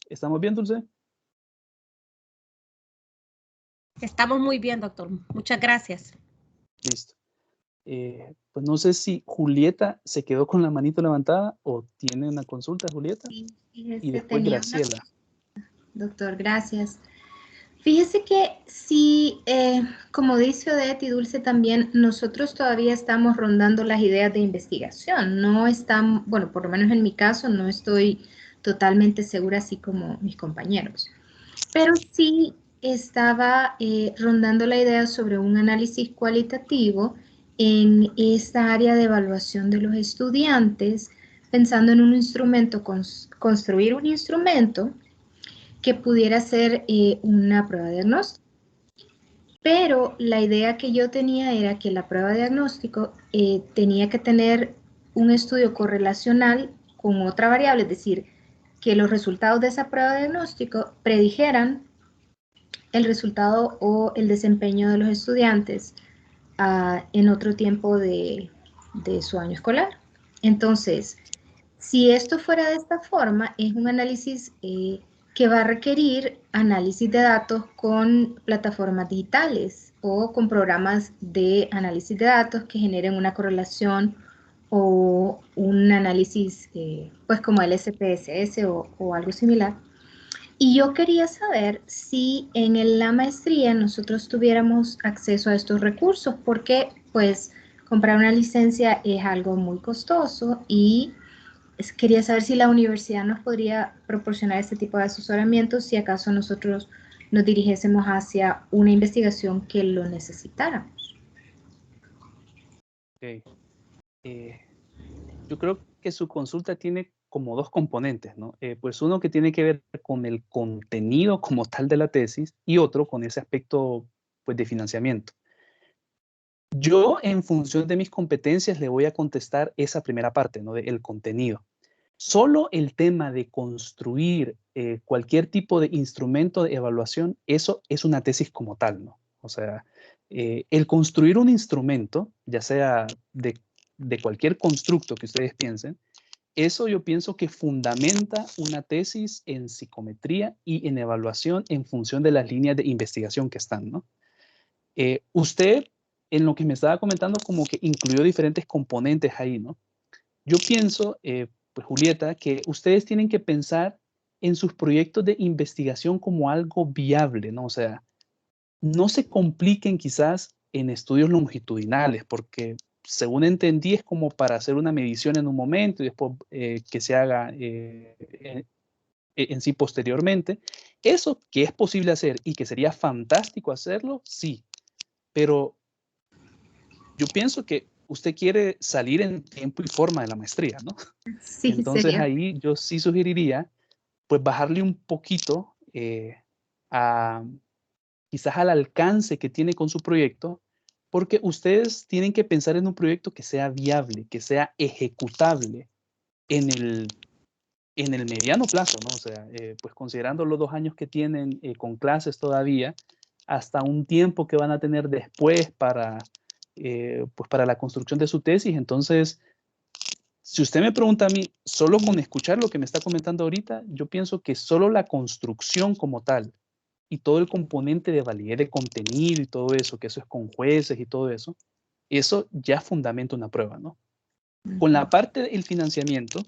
¿Estamos bien, Dulce? Estamos muy bien, doctor. Muchas gracias. Listo. Pues no sé si Julieta se quedó con la manito levantada o tiene una consulta, Julieta. Sí, Y después Graciela. Doctor, gracias. Fíjese que sí, como dice Odette y Dulce también, nosotros todavía estamos rondando las ideas de investigación. No están, bueno, por lo menos en mi caso, no estoy totalmente segura, así como mis compañeros. Pero sí estaba rondando la idea sobre un análisis cualitativo en esta área de evaluación de los estudiantes, pensando en un instrumento, construir un instrumento que pudiera ser una prueba de diagnóstico. Pero la idea que yo tenía era que la prueba de diagnóstico tenía que tener un estudio correlacional con otra variable, es decir, que los resultados de esa prueba de diagnóstico predijeran el resultado o el desempeño de los estudiantes en otro tiempo de de su año escolar. Entonces, si esto fuera de esta forma, es un análisis que va a requerir análisis de datos con plataformas digitales o con programas de análisis de datos que generen una correlación o un análisis pues como el SPSS o algo similar. Y yo quería saber si en la maestría nosotros tuviéramos acceso a estos recursos, porque pues comprar una licencia es algo muy costoso y quería saber si la universidad nos podría proporcionar este tipo de asesoramiento, si acaso nosotros nos dirigiésemos hacia una investigación que lo necesitáramos. Okay. Yo creo que su consulta tiene como dos componentes, ¿no? Pues uno que tiene que ver con el contenido como tal de la tesis y otro con ese aspecto pues, de financiamiento. Yo, en función de mis competencias, le voy a contestar esa primera parte, ¿no? El contenido. Solo el tema de construir cualquier tipo de instrumento de evaluación, eso es una tesis como tal, ¿no? O sea, el construir un instrumento, ya sea de cualquier constructo que ustedes piensen, eso yo pienso que fundamenta una tesis en psicometría y en evaluación en función de las líneas de investigación que están, ¿no? Usted, en lo que me estaba comentando, como que incluyó diferentes componentes ahí, ¿no? Yo pienso, pues Julieta, que ustedes tienen que pensar en sus proyectos de investigación como algo viable, ¿no? O sea, no se compliquen quizás en estudios longitudinales, porque según entendí es como para hacer una medición en un momento y después que se haga en sí posteriormente. Eso que es posible hacer y que sería fantástico hacerlo, sí, pero yo pienso que usted quiere salir en tiempo y forma de la maestría, ¿no? Sí, Entonces sería. ahí yo sí sugeriría, pues bajarle un poquito quizás al alcance que tiene con su proyecto, porque ustedes tienen que pensar en un proyecto que sea viable, que sea ejecutable en el mediano plazo, ¿no? O sea, pues considerando los 2 años que tienen con clases todavía, hasta un tiempo que van a tener después pues para la construcción de su tesis. Entonces, si usted me pregunta a mí, solo con escuchar lo que me está comentando ahorita, yo pienso que solo la construcción como tal y todo el componente de validez de contenido y todo eso, que eso es con jueces y todo eso ya fundamenta una prueba, ¿no? Con la parte del financiamiento,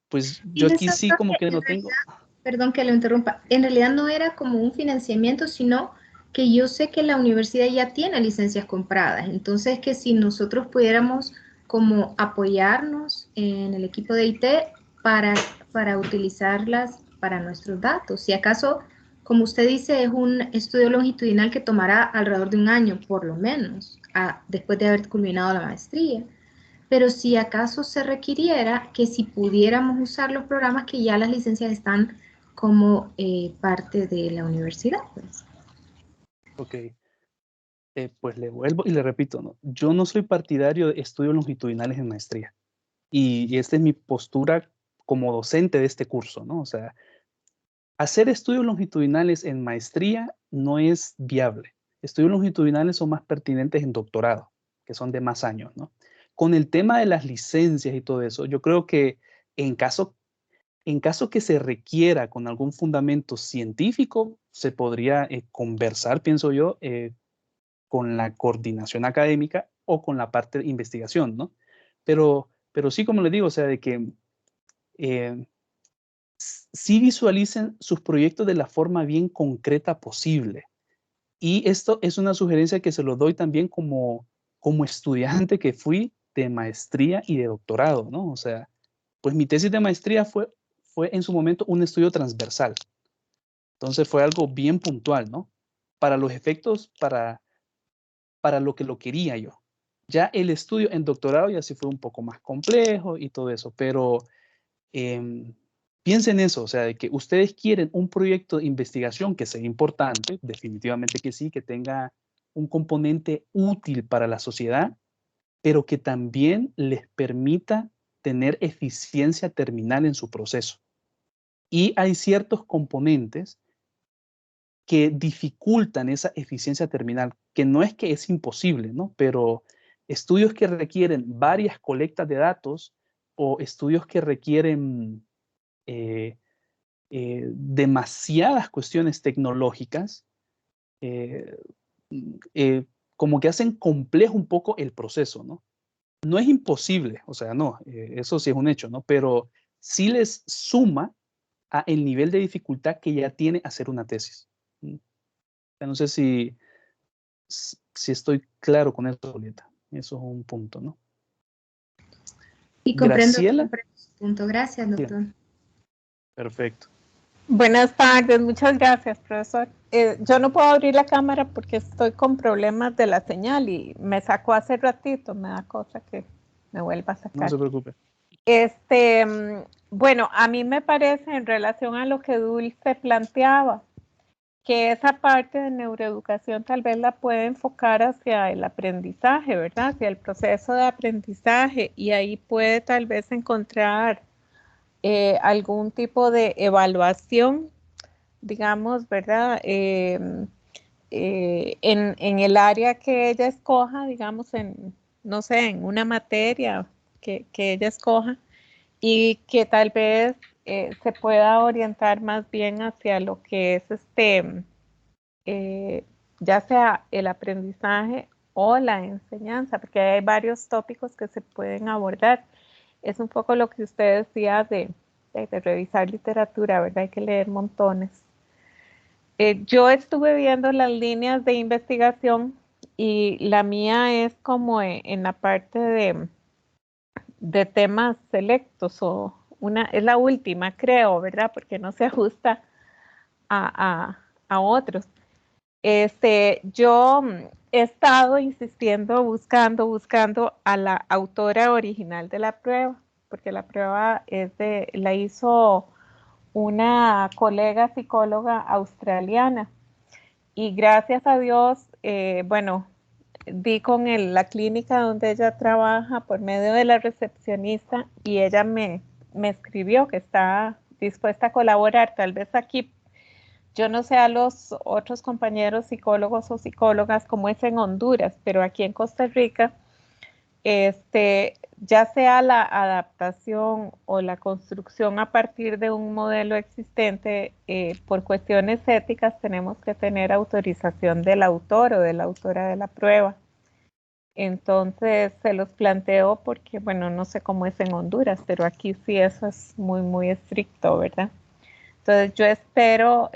pues yo aquí Fíjese, sí doctor, como que que no en tengo... realidad, perdón que lo interrumpa, en realidad no era como un financiamiento, sino que yo sé que la universidad ya tiene licencias compradas, entonces que si nosotros pudiéramos como apoyarnos en el equipo de IT para utilizarlas para nuestros datos. Si acaso, como usted dice, es un estudio longitudinal que tomará alrededor de un año, por lo menos, después de haber culminado la maestría. Pero si acaso se requiriera que si pudiéramos usar los programas que ya las licencias están como parte de la universidad, pues. Ok, pues le vuelvo y le repito, ¿no? Yo no soy partidario de estudios longitudinales en maestría. Y esta es mi postura como docente de este curso, ¿no? O sea, hacer estudios longitudinales en maestría no es viable. Estudios longitudinales son más pertinentes en doctorado, que son de más años, ¿no? Con el tema de las licencias y todo eso, yo creo que en caso que se requiera con algún fundamento científico, se podría conversar, pienso yo, con la coordinación académica o con la parte de investigación, ¿no? Pero sí, como les digo, o sea, de que sí visualicen sus proyectos de la forma bien concreta posible. Y esto es una sugerencia que se lo doy también como estudiante que fui de maestría y de doctorado, ¿no? O sea, pues mi tesis de maestría fue en su momento un estudio transversal. Entonces fue algo bien puntual, ¿no? Para los efectos, para lo que lo quería yo. Ya el estudio en doctorado ya sí fue un poco más complejo y todo eso, pero piensen eso, o sea, de que ustedes quieren un proyecto de investigación que sea importante, definitivamente que sí, que tenga un componente útil para la sociedad, pero que también les permita tener eficiencia terminal en su proceso. Y hay ciertos componentes que dificultan esa eficiencia terminal, que no es que es imposible, ¿no? Pero estudios que requieren varias colectas de datos o estudios que requieren demasiadas cuestiones tecnológicas, como que hacen complejo un poco el proceso, ¿no? No es imposible, o sea, no, eso sí es un hecho, ¿no? Pero sí les suma a el nivel de dificultad que ya tiene hacer una tesis. No sé si estoy claro con eso, Julieta. Eso es un punto, ¿no? Y comprendo Graciela. su punto. Gracias, doctor. Bien. Perfecto. Buenas tardes, muchas gracias, profesor. Yo no puedo abrir la cámara porque estoy con problemas de la señal y me sacó hace ratito, me da cosa que me vuelva a sacar. No se preocupe. Bueno, a mí me parece en relación a lo que Dulce planteaba, que esa parte de neuroeducación tal vez la puede enfocar hacia el aprendizaje, ¿verdad? Hacia el proceso de aprendizaje, y ahí puede tal vez encontrar algún tipo de evaluación, digamos, ¿verdad? En el área que ella escoja, digamos, no sé, en una materia que ella escoja, y que tal vez se pueda orientar más bien hacia lo que es ya sea el aprendizaje o la enseñanza, porque hay varios tópicos que se pueden abordar. Es un poco lo que usted decía de revisar literatura, ¿verdad? Hay que leer montones. Yo estuve viendo las líneas de investigación y la mía es como en la parte de temas selectos, o es la última, creo, ¿verdad? Porque no se ajusta a otros. Yo he estado insistiendo, buscando a la autora original de la prueba, porque la prueba la hizo una colega psicóloga australiana, y gracias a Dios, bueno, di con la clínica donde ella trabaja por medio de la recepcionista, y ella me escribió que está dispuesta a colaborar. Tal vez aquí, yo no sé a los otros compañeros psicólogos o psicólogas cómo es en Honduras, pero aquí en Costa Rica, ya sea la adaptación o la construcción a partir de un modelo existente, por cuestiones éticas tenemos que tener autorización del autor o de la autora de la prueba. Entonces se los planteo porque, bueno, no sé cómo es en Honduras, pero aquí sí eso es muy, muy estricto, ¿verdad? Entonces yo espero,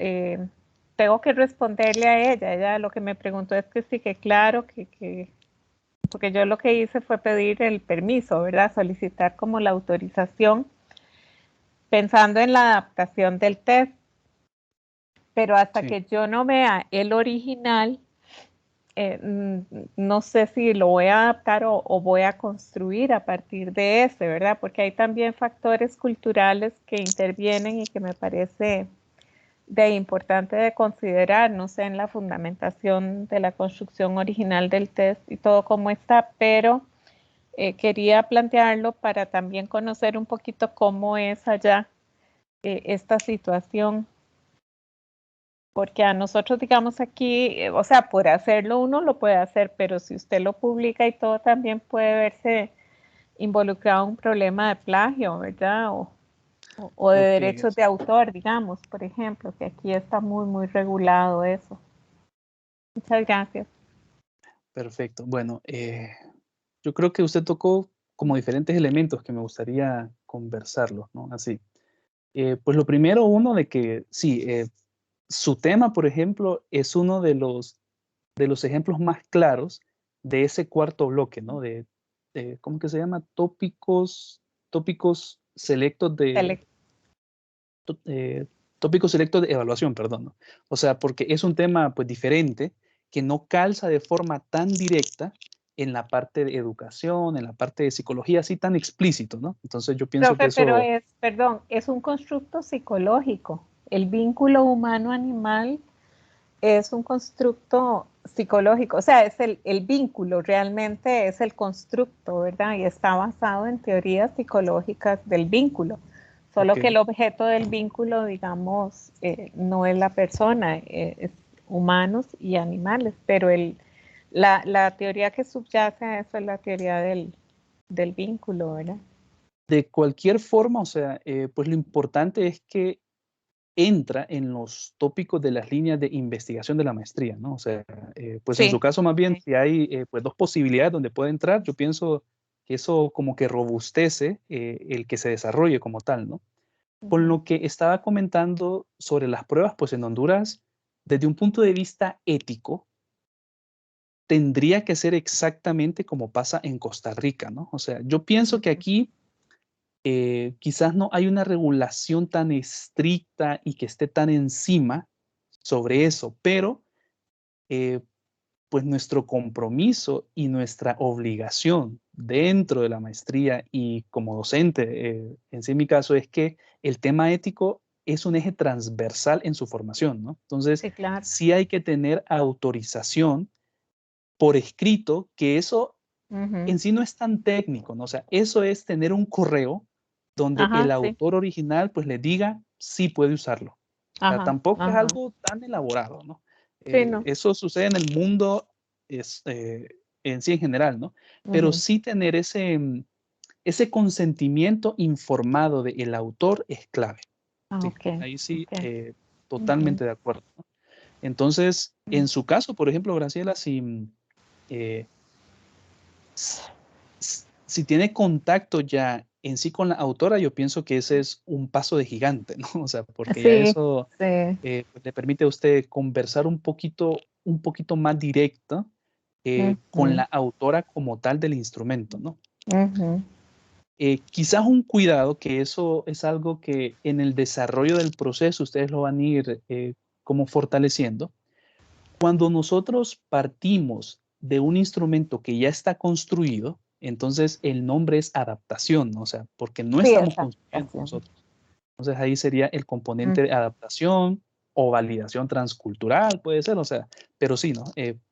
tengo que responderle a ella. Ella lo que me preguntó es que sí, que claro, porque yo lo que hice fue pedir el permiso, ¿verdad? Solicitar como la autorización pensando en la adaptación del test. Pero hasta que yo no vea el original, no sé si lo voy a adaptar o voy a construir a partir de ese, ¿verdad? Porque hay también factores culturales que intervienen y que me parece importante de considerar, no sé, en la fundamentación de la construcción original del test y todo como está, pero quería plantearlo para también conocer un poquito cómo es allá esta situación. Porque a nosotros, digamos aquí, o sea, por hacerlo uno lo puede hacer, pero si usted lo publica y todo, también puede verse involucrado un problema de plagio, ¿verdad? O de derechos de autor, digamos, por ejemplo, que aquí está muy, muy regulado eso. Muchas gracias. Perfecto. Bueno, yo creo que usted tocó como diferentes elementos que me gustaría conversarlos, ¿no? Así. Pues lo primero, uno de que sí, su tema, por ejemplo, es uno de los ejemplos más claros de ese cuarto bloque, ¿no? ¿Cómo que se llama? Tópicos selectos tópicos selectos de evaluación, perdón, ¿no? O sea, porque es un tema pues diferente que no calza de forma tan directa en la parte de educación, en la parte de psicología, así tan explícito, ¿no? Entonces yo pienso que eso... Pero es un constructo psicológico. El vínculo humano-animal es un constructo psicológico, o sea, es el vínculo, realmente es el constructo, ¿verdad? Y está basado en teorías psicológicas del vínculo. Solo que el objeto del vínculo, digamos, no es la persona, es humanos y animales, pero La teoría que subyace a eso es la teoría del vínculo, ¿verdad? De cualquier forma, o sea, pues lo importante es que entra en los tópicos de las líneas de investigación de la maestría, ¿no? O sea, pues Sí. en su caso más bien, si hay pues dos posibilidades donde puede entrar, yo pienso que eso como que robustece el que se desarrolle como tal, ¿no? Con lo que estaba comentando sobre las pruebas, pues en Honduras, desde un punto de vista ético, tendría que ser exactamente como pasa en Costa Rica, ¿no? O sea, yo pienso que aquí quizás no hay una regulación tan estricta y que esté tan encima sobre eso, pero pues nuestro compromiso y nuestra obligación dentro de la maestría y como docente, en sí mi caso, es que el tema ético es un eje transversal en su formación, ¿no? Entonces, Sí, claro. sí hay que tener autorización por escrito, que eso en sí no es tan técnico, ¿no? O sea, eso es tener un correo donde Ajá, el sí. autor original pues le diga sí puede usarlo. O sea, Ajá, tampoco es ajá. algo tan elaborado, ¿no? Sí, no. Eso sucede en el mundo en sí en general, ¿no? Pero sí tener ese consentimiento informado del autor es clave. Ah, Sí, ok. ahí sí, Ok. totalmente de acuerdo, ¿no? Entonces, en su caso, por ejemplo, Graciela, eh, si tiene contacto ya en sí con la autora, yo pienso que ese es un paso de gigante, ¿no? O sea, porque ya Sí, eso sí. pues, le permite a usted conversar un poquito más directo con la autora como tal del instrumento, ¿no? Quizás un cuidado, que eso es algo que en el desarrollo del proceso ustedes lo van a ir como fortaleciendo. Cuando nosotros partimos de un instrumento que ya está construido, entonces el nombre es adaptación, ¿no? O sea, porque no Sí, estamos esa construyendo adaptación. nosotros. Entonces ahí sería el componente de adaptación o validación transcultural, puede ser, o sea, pero sí, ¿no?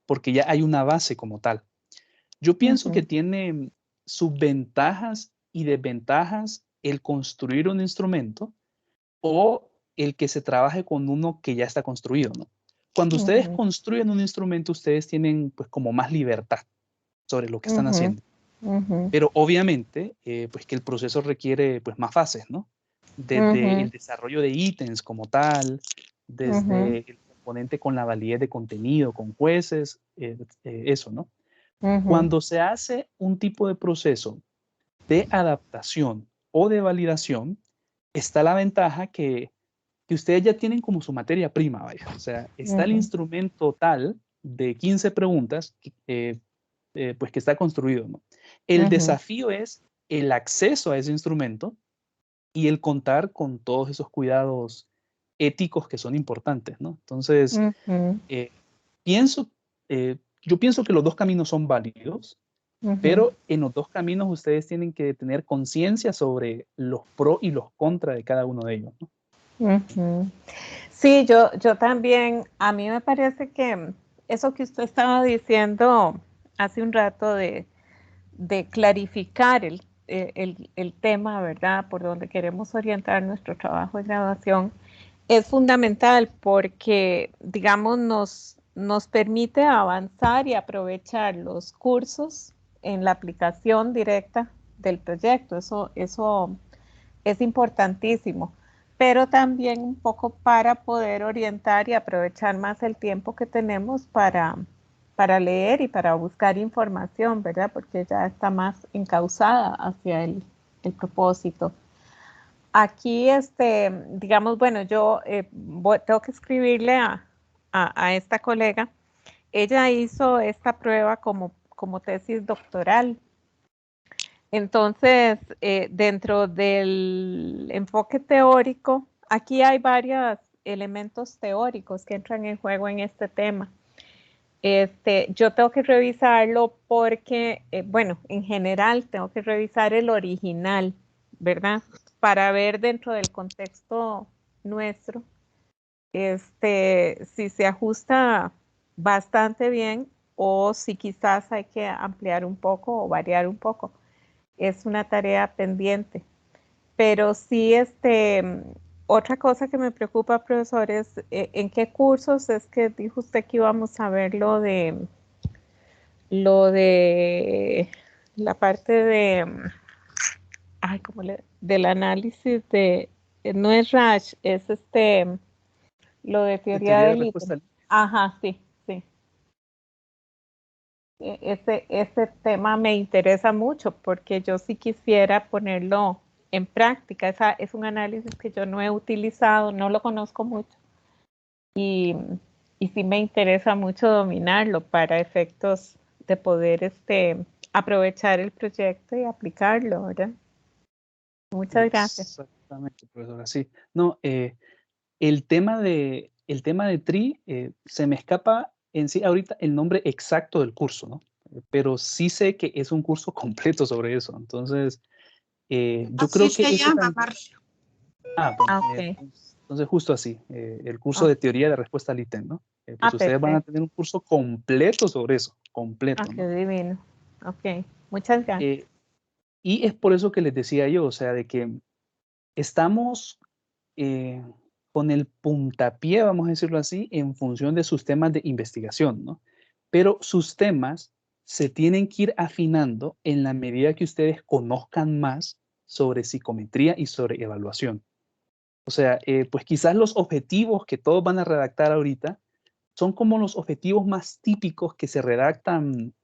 Porque ya hay una base como tal. Yo pienso que tiene sus ventajas y desventajas el construir un instrumento o el que se trabaje con uno que ya está construido, ¿no? Cuando ustedes construyen un instrumento, ustedes tienen pues como más libertad sobre lo que están haciendo. Pero obviamente, pues que el proceso requiere pues más fases, ¿no? Desde el desarrollo de ítems como tal, desde el componente con la validez de contenido, con jueces, eso, ¿no? Cuando se hace un tipo de proceso de adaptación o de validación, está la ventaja que ustedes ya tienen como su materia prima, vaya. O sea, está el instrumento tal de 15 preguntas, pues que está construido, ¿no? El desafío es el acceso a ese instrumento y el contar con todos esos cuidados éticos que son importantes, ¿no? Entonces, pienso, yo pienso que los dos caminos son válidos, pero en los dos caminos ustedes tienen que tener conciencia sobre los pros y los contras de cada uno de ellos, ¿no? Sí, yo también, a mí me parece que eso que usted estaba diciendo hace un rato de clarificar el tema, ¿verdad? Por donde queremos orientar nuestro trabajo de graduación, es fundamental porque, digamos, nos permite avanzar y aprovechar los cursos en la aplicación directa del proyecto. Eso es importantísimo, pero también un poco para poder orientar y aprovechar más el tiempo que tenemos para leer y para buscar información, ¿verdad? Porque ya está más encauzada hacia el propósito. Aquí, digamos, bueno, yo tengo que escribirle a esta colega. Ella hizo esta prueba como tesis doctoral. Entonces, dentro del enfoque teórico, aquí hay varios elementos teóricos que entran en juego en este tema. Yo tengo que revisarlo porque, bueno, en general tengo que revisar el original, ¿verdad? Para ver dentro del contexto nuestro, si se ajusta bastante bien o si quizás hay que ampliar un poco o variar un poco. Es una tarea pendiente. Pero sí, otra cosa que me preocupa, profesor, es ¿en qué cursos es que dijo usted que íbamos a ver lo de lo de la parte de, del análisis de, no es RASH, es lo de teoría del ítem. Ajá, sí, sí. Ese tema me interesa mucho porque yo sí quisiera ponerlo en práctica. Es un análisis que yo no he utilizado, no lo conozco mucho y sí me interesa mucho dominarlo para efectos de poder aprovechar el proyecto y aplicarlo, ¿verdad? Muchas gracias. Exactamente, profesora, sí. No, el tema de TRI se me escapa en sí ahorita el nombre exacto del curso, ¿no? Pero sí sé que es un curso completo sobre eso. Entonces, yo creo que... Así se llama, Marcio. Bueno, okay. Entonces justo así, el curso de teoría de respuesta al ítem, ¿no? Pues ustedes van a tener un curso completo sobre eso, completo, ¿no? Qué divino. Ok, muchas gracias. Y es por eso que les decía yo, o sea, de que estamos con el puntapié, vamos a decirlo así, en función de sus temas de investigación, ¿no? Pero sus temas se tienen que ir afinando en la medida que ustedes conozcan más sobre psicometría y sobre evaluación. O sea, pues quizás los objetivos que todos van a redactar ahorita son como los objetivos más típicos que se redactan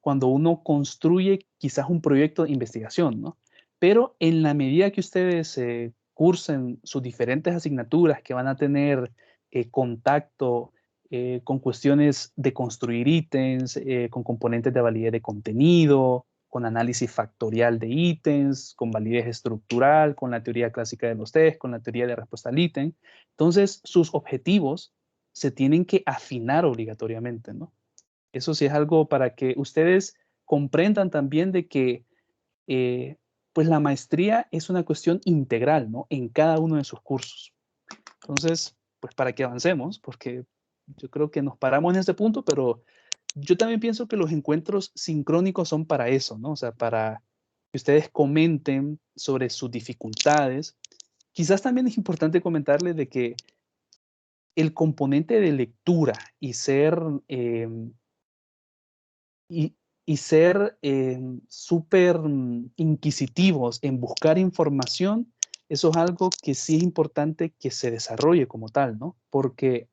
cuando uno construye quizás un proyecto de investigación, ¿no? Pero en la medida que ustedes cursen sus diferentes asignaturas que van a tener contacto con cuestiones de construir ítems, con componentes de validez de contenido, con análisis factorial de ítems, con validez estructural, con la teoría clásica de los test, con la teoría de respuesta al ítem. Entonces, sus objetivos se tienen que afinar obligatoriamente, ¿no? Eso sí es algo para que ustedes comprendan también de que pues la maestría es una cuestión integral, ¿no? En cada uno de sus cursos. Entonces, pues para que avancemos, porque yo creo que nos paramos en este punto, pero yo también pienso que los encuentros sincrónicos son para eso, ¿no? O sea, para que ustedes comenten sobre sus dificultades. Quizás también es importante comentarles de que el componente de lectura y ser y ser súper inquisitivos en buscar información, eso es algo que sí es importante que se desarrolle como tal, ¿no? Porque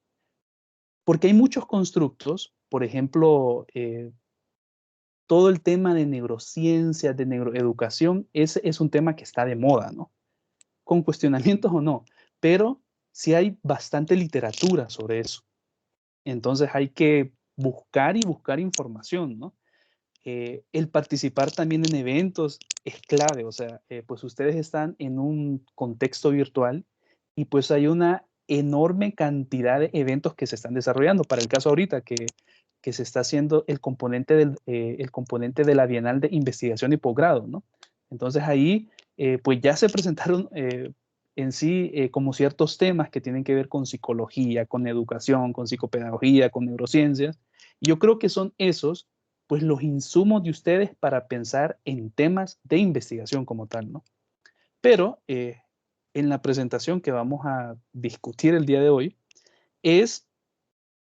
hay muchos constructos, por ejemplo, todo el tema de neurociencias, de neuroeducación, ese es un tema que está de moda, ¿no? Con cuestionamientos o no, pero sí hay bastante literatura sobre eso. Entonces hay que buscar y buscar información, ¿no? El participar también en eventos es clave, o sea, pues ustedes están en un contexto virtual y pues hay una enorme cantidad de eventos que se están desarrollando. Para el caso ahorita que se está haciendo el componente de la Bienal de Investigación y Posgrado, ¿no? Entonces ahí pues ya se presentaron en sí como ciertos temas que tienen que ver con psicología, con educación, con psicopedagogía, con neurociencias. Y yo creo que son esos pues los insumos de ustedes para pensar en temas de investigación como tal, ¿no? Pero en la presentación que vamos a discutir el día de hoy es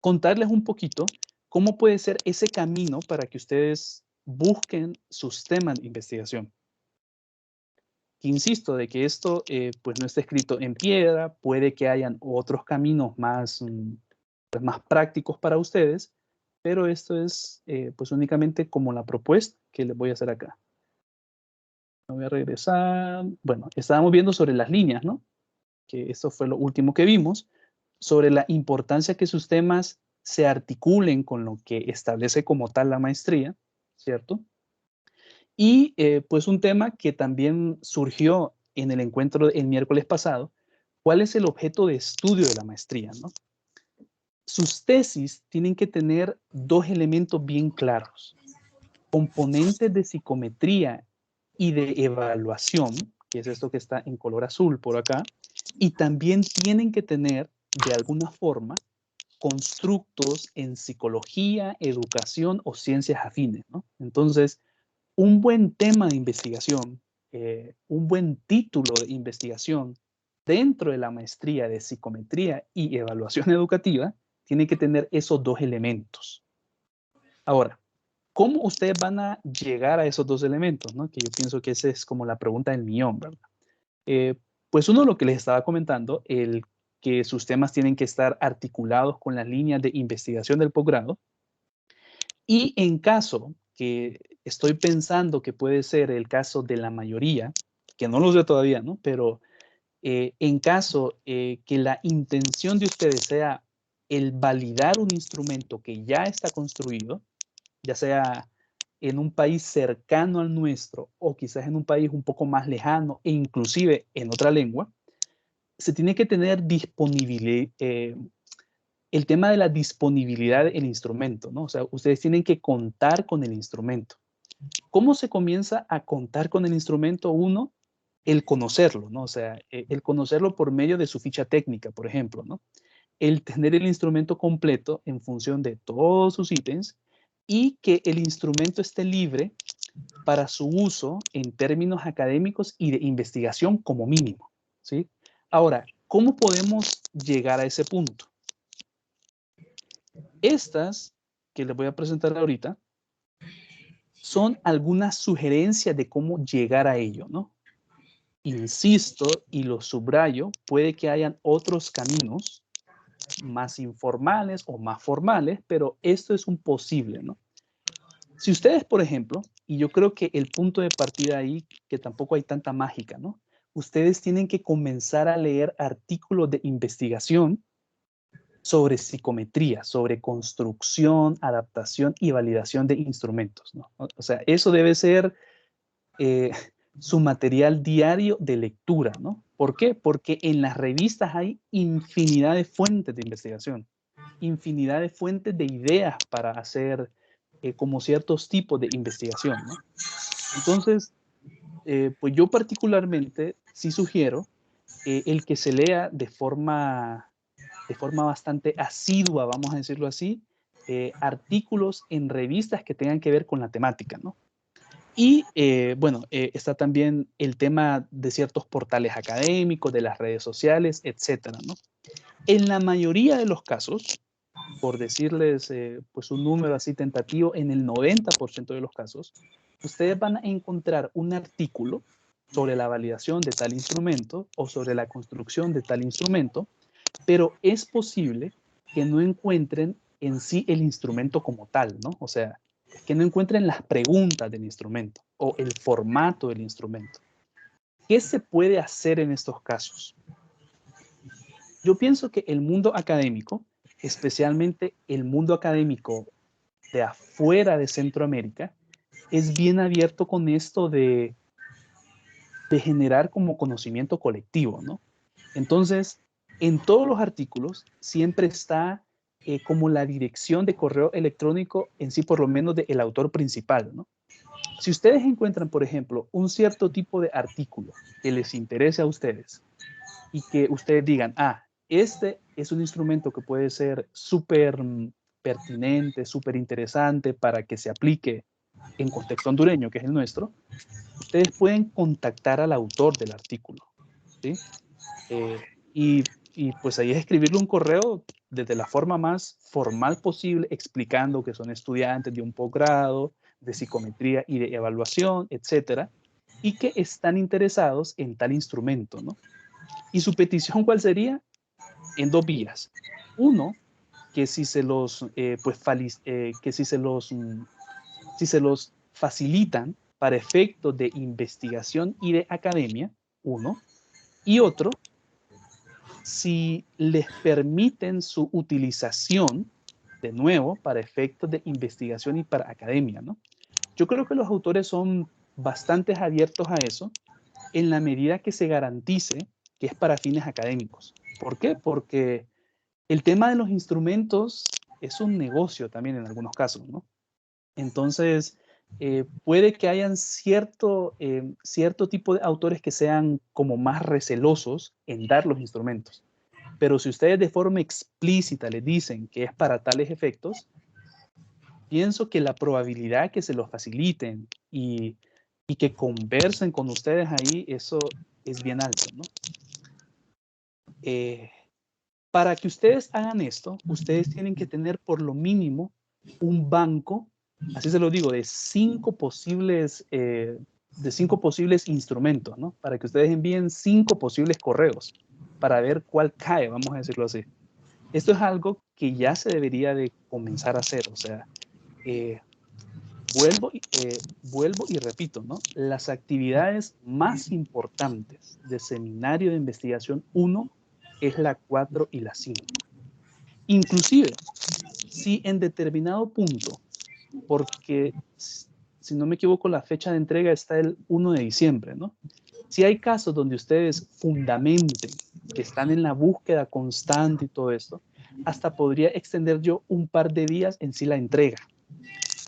contarles un poquito cómo puede ser ese camino para que ustedes busquen sus temas de investigación. Insisto de que esto pues no está escrito en piedra, puede que hayan otros caminos más, pues más prácticos para ustedes, pero esto es pues únicamente como la propuesta que les voy a hacer acá. Me voy a regresar. Bueno, estábamos viendo sobre las líneas, ¿no? Que esto fue lo último que vimos, sobre la importancia que sus temas se articulen con lo que establece como tal la maestría, ¿cierto? Y pues un tema que también surgió en el encuentro el miércoles pasado, ¿cuál es el objeto de estudio de la maestría, ¿no? Sus tesis tienen que tener dos elementos bien claros. Componentes de psicometría y de evaluación, que es esto que está en color azul por acá, y también tienen que tener, de alguna forma, constructos en psicología, educación o ciencias afines, ¿no? Entonces, un buen tema de investigación, un buen título de investigación dentro de la maestría de psicometría y evaluación educativa tiene que tener esos dos elementos. Ahora, ¿cómo ustedes van a llegar a esos dos elementos, ¿no? Que yo pienso que esa es como la pregunta del millón, ¿verdad? Pues uno, lo que les estaba comentando, que sus temas tienen que estar articulados con las líneas de investigación del posgrado. Y en caso que estoy pensando que puede ser el caso de la mayoría, que no lo sé todavía, ¿no? Pero en caso que la intención de ustedes sea el validar un instrumento que ya está construido, ya sea en un país cercano al nuestro o quizás en un país un poco más lejano e inclusive en otra lengua, se tiene que tener disponibilidad, el tema de la disponibilidad del instrumento, ¿no? O sea, ustedes tienen que contar con el instrumento. ¿Cómo se comienza a contar con el instrumento? Uno, el conocerlo, ¿no? O sea, el conocerlo por medio de su ficha técnica, por ejemplo, ¿no? El tener el instrumento completo en función de todos sus ítems y que el instrumento esté libre para su uso en términos académicos y de investigación como mínimo, ¿sí? Ahora, ¿cómo podemos llegar a ese punto? Estas que les voy a presentar ahorita son algunas sugerencias de cómo llegar a ello, ¿no? Insisto y lo subrayo, puede que hayan otros caminos más informales o más formales, pero esto es un posible, ¿no? Si ustedes, por ejemplo, y yo creo que el punto de partida ahí, que tampoco hay tanta mágica, ¿no? Ustedes tienen que comenzar a leer artículos de investigación sobre psicometría, sobre construcción, adaptación y validación de instrumentos, ¿no? O sea, eso debe ser su material diario de lectura, ¿no? ¿Por qué? Porque en las revistas hay infinidad de fuentes de investigación, infinidad de fuentes de ideas para hacer como ciertos tipos de investigación, ¿no? Entonces, pues yo particularmente sí sugiero el que se lea de forma bastante asidua, vamos a decirlo así, artículos en revistas que tengan que ver con la temática, ¿no? Y bueno, está también el tema de ciertos portales académicos, de las redes sociales, etcétera, ¿no? En la mayoría de los casos, por decirles pues un número así tentativo, en el 90% de los casos, ustedes van a encontrar un artículo sobre la validación de tal instrumento o sobre la construcción de tal instrumento, pero es posible que no encuentren en sí el instrumento como tal, ¿no? O sea, que no encuentren las preguntas del instrumento o el formato del instrumento. ¿Qué se puede hacer en estos casos? Yo pienso que el mundo académico, especialmente el mundo académico de afuera de Centroamérica, es bien abierto con esto de generar como conocimiento colectivo, ¿no? Entonces, en todos los artículos siempre está como la dirección de correo electrónico en sí, por lo menos del autor principal, ¿no? Si ustedes encuentran, por ejemplo, un cierto tipo de artículo que les interese a ustedes y que ustedes digan, ah, este es un instrumento que puede ser súper pertinente, súper interesante para que se aplique en contexto hondureño, que es el nuestro, ustedes pueden contactar al autor del artículo, ¿sí? Y pues ahí es escribirle un correo desde la forma más formal posible, explicando que son estudiantes de un posgrado, de psicometría y de evaluación, etcétera, y que están interesados en tal instrumento, ¿no? ¿Y su petición cuál sería? En dos vías. Uno, que si se los, si se los facilitan para efectos de investigación y de academia, uno, y otro, si les permiten su utilización, de nuevo, para efectos de investigación y para academia, ¿no? Yo creo que los autores son bastante abiertos a eso en la medida que se garantice que es para fines académicos. ¿Por qué? Porque el tema de los instrumentos es un negocio también en algunos casos, ¿no? Entonces, puede que hayan cierto tipo de autores que sean como más recelosos en dar los instrumentos. Pero si ustedes de forma explícita les dicen que es para tales efectos, pienso que la probabilidad que se los faciliten y que conversen con ustedes ahí, eso es bien alto, ¿no? Para que ustedes hagan esto, ustedes tienen que tener por lo mínimo un banco así se lo digo, de 5 posibles instrumentos, ¿no? Para que ustedes envíen 5 posibles correos para ver cuál cae, vamos a decirlo así. Esto es algo que ya se debería de comenzar a hacer, o sea, vuelvo y repito, ¿no? Las actividades más importantes de seminario de investigación 1 es la 4 y la 5. Inclusive, si en determinado punto, porque si no me equivoco la fecha de entrega está el 1 de diciembre, ¿no? Si hay casos donde ustedes fundamenten que están en la búsqueda constante y todo esto, hasta podría extender yo un par de días en sí la entrega.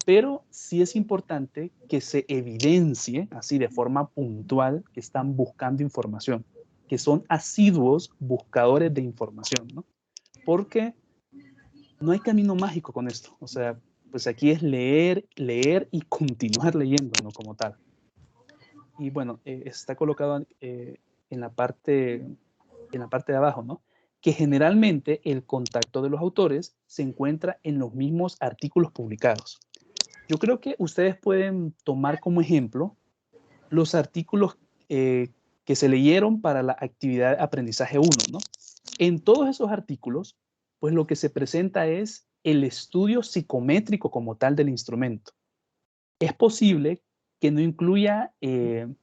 Pero sí es importante que se evidencie así de forma puntual que están buscando información, que son asiduos buscadores de información, ¿no? Porque no hay camino mágico con esto. O sea, pues aquí es leer, leer y continuar leyendo, ¿no? Como tal. Y bueno, está colocado en la parte de abajo, ¿no? Que generalmente el contacto de los autores se encuentra en los mismos artículos publicados. Yo creo que ustedes pueden tomar como ejemplo los artículos que se leyeron para la actividad de aprendizaje 1, ¿no? En todos esos artículos, pues lo que se presenta es el estudio psicométrico como tal del instrumento. Es posible que no incluya en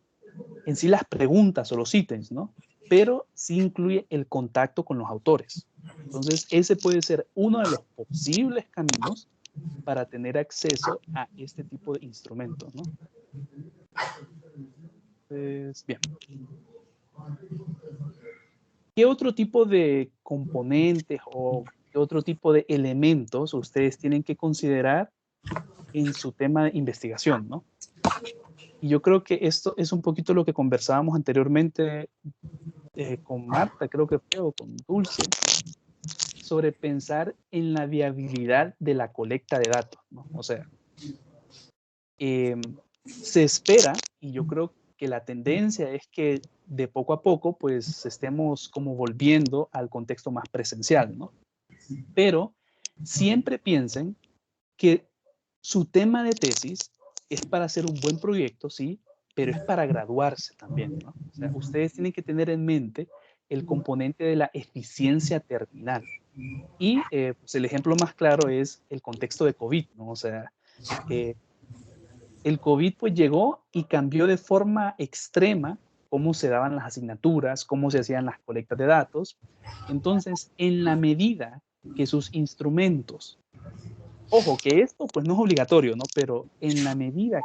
sí las preguntas o los ítems, ¿no? Pero sí incluye el contacto con los autores. Entonces, ese puede ser uno de los posibles caminos para tener acceso a este tipo de instrumentos, ¿no? Pues, bien. ¿Qué otro tipo de componentes o qué otro tipo de elementos ustedes tienen que considerar en su tema de investigación, ¿no? Y yo creo que esto es un poquito lo que conversábamos anteriormente con Marta, creo que fue, o con Dulce, sobre pensar en la viabilidad de la colecta de datos, ¿no? O sea, se espera, y yo creo que la tendencia es que de poco a poco, pues, estemos como volviendo al contexto más presencial, ¿no? Pero siempre piensen que su tema de tesis es para hacer un buen proyecto, sí, pero es para graduarse también, ¿no? O sea, ustedes tienen que tener en mente el componente de la eficiencia terminal. Y pues el ejemplo más claro es el contexto de COVID, ¿no? O sea, el COVID pues llegó y cambió de forma extrema cómo se daban las asignaturas, cómo se hacían las colectas de datos. Entonces, en la medida que sus instrumentos, ojo, que esto pues no es obligatorio, ¿no? Pero en la medida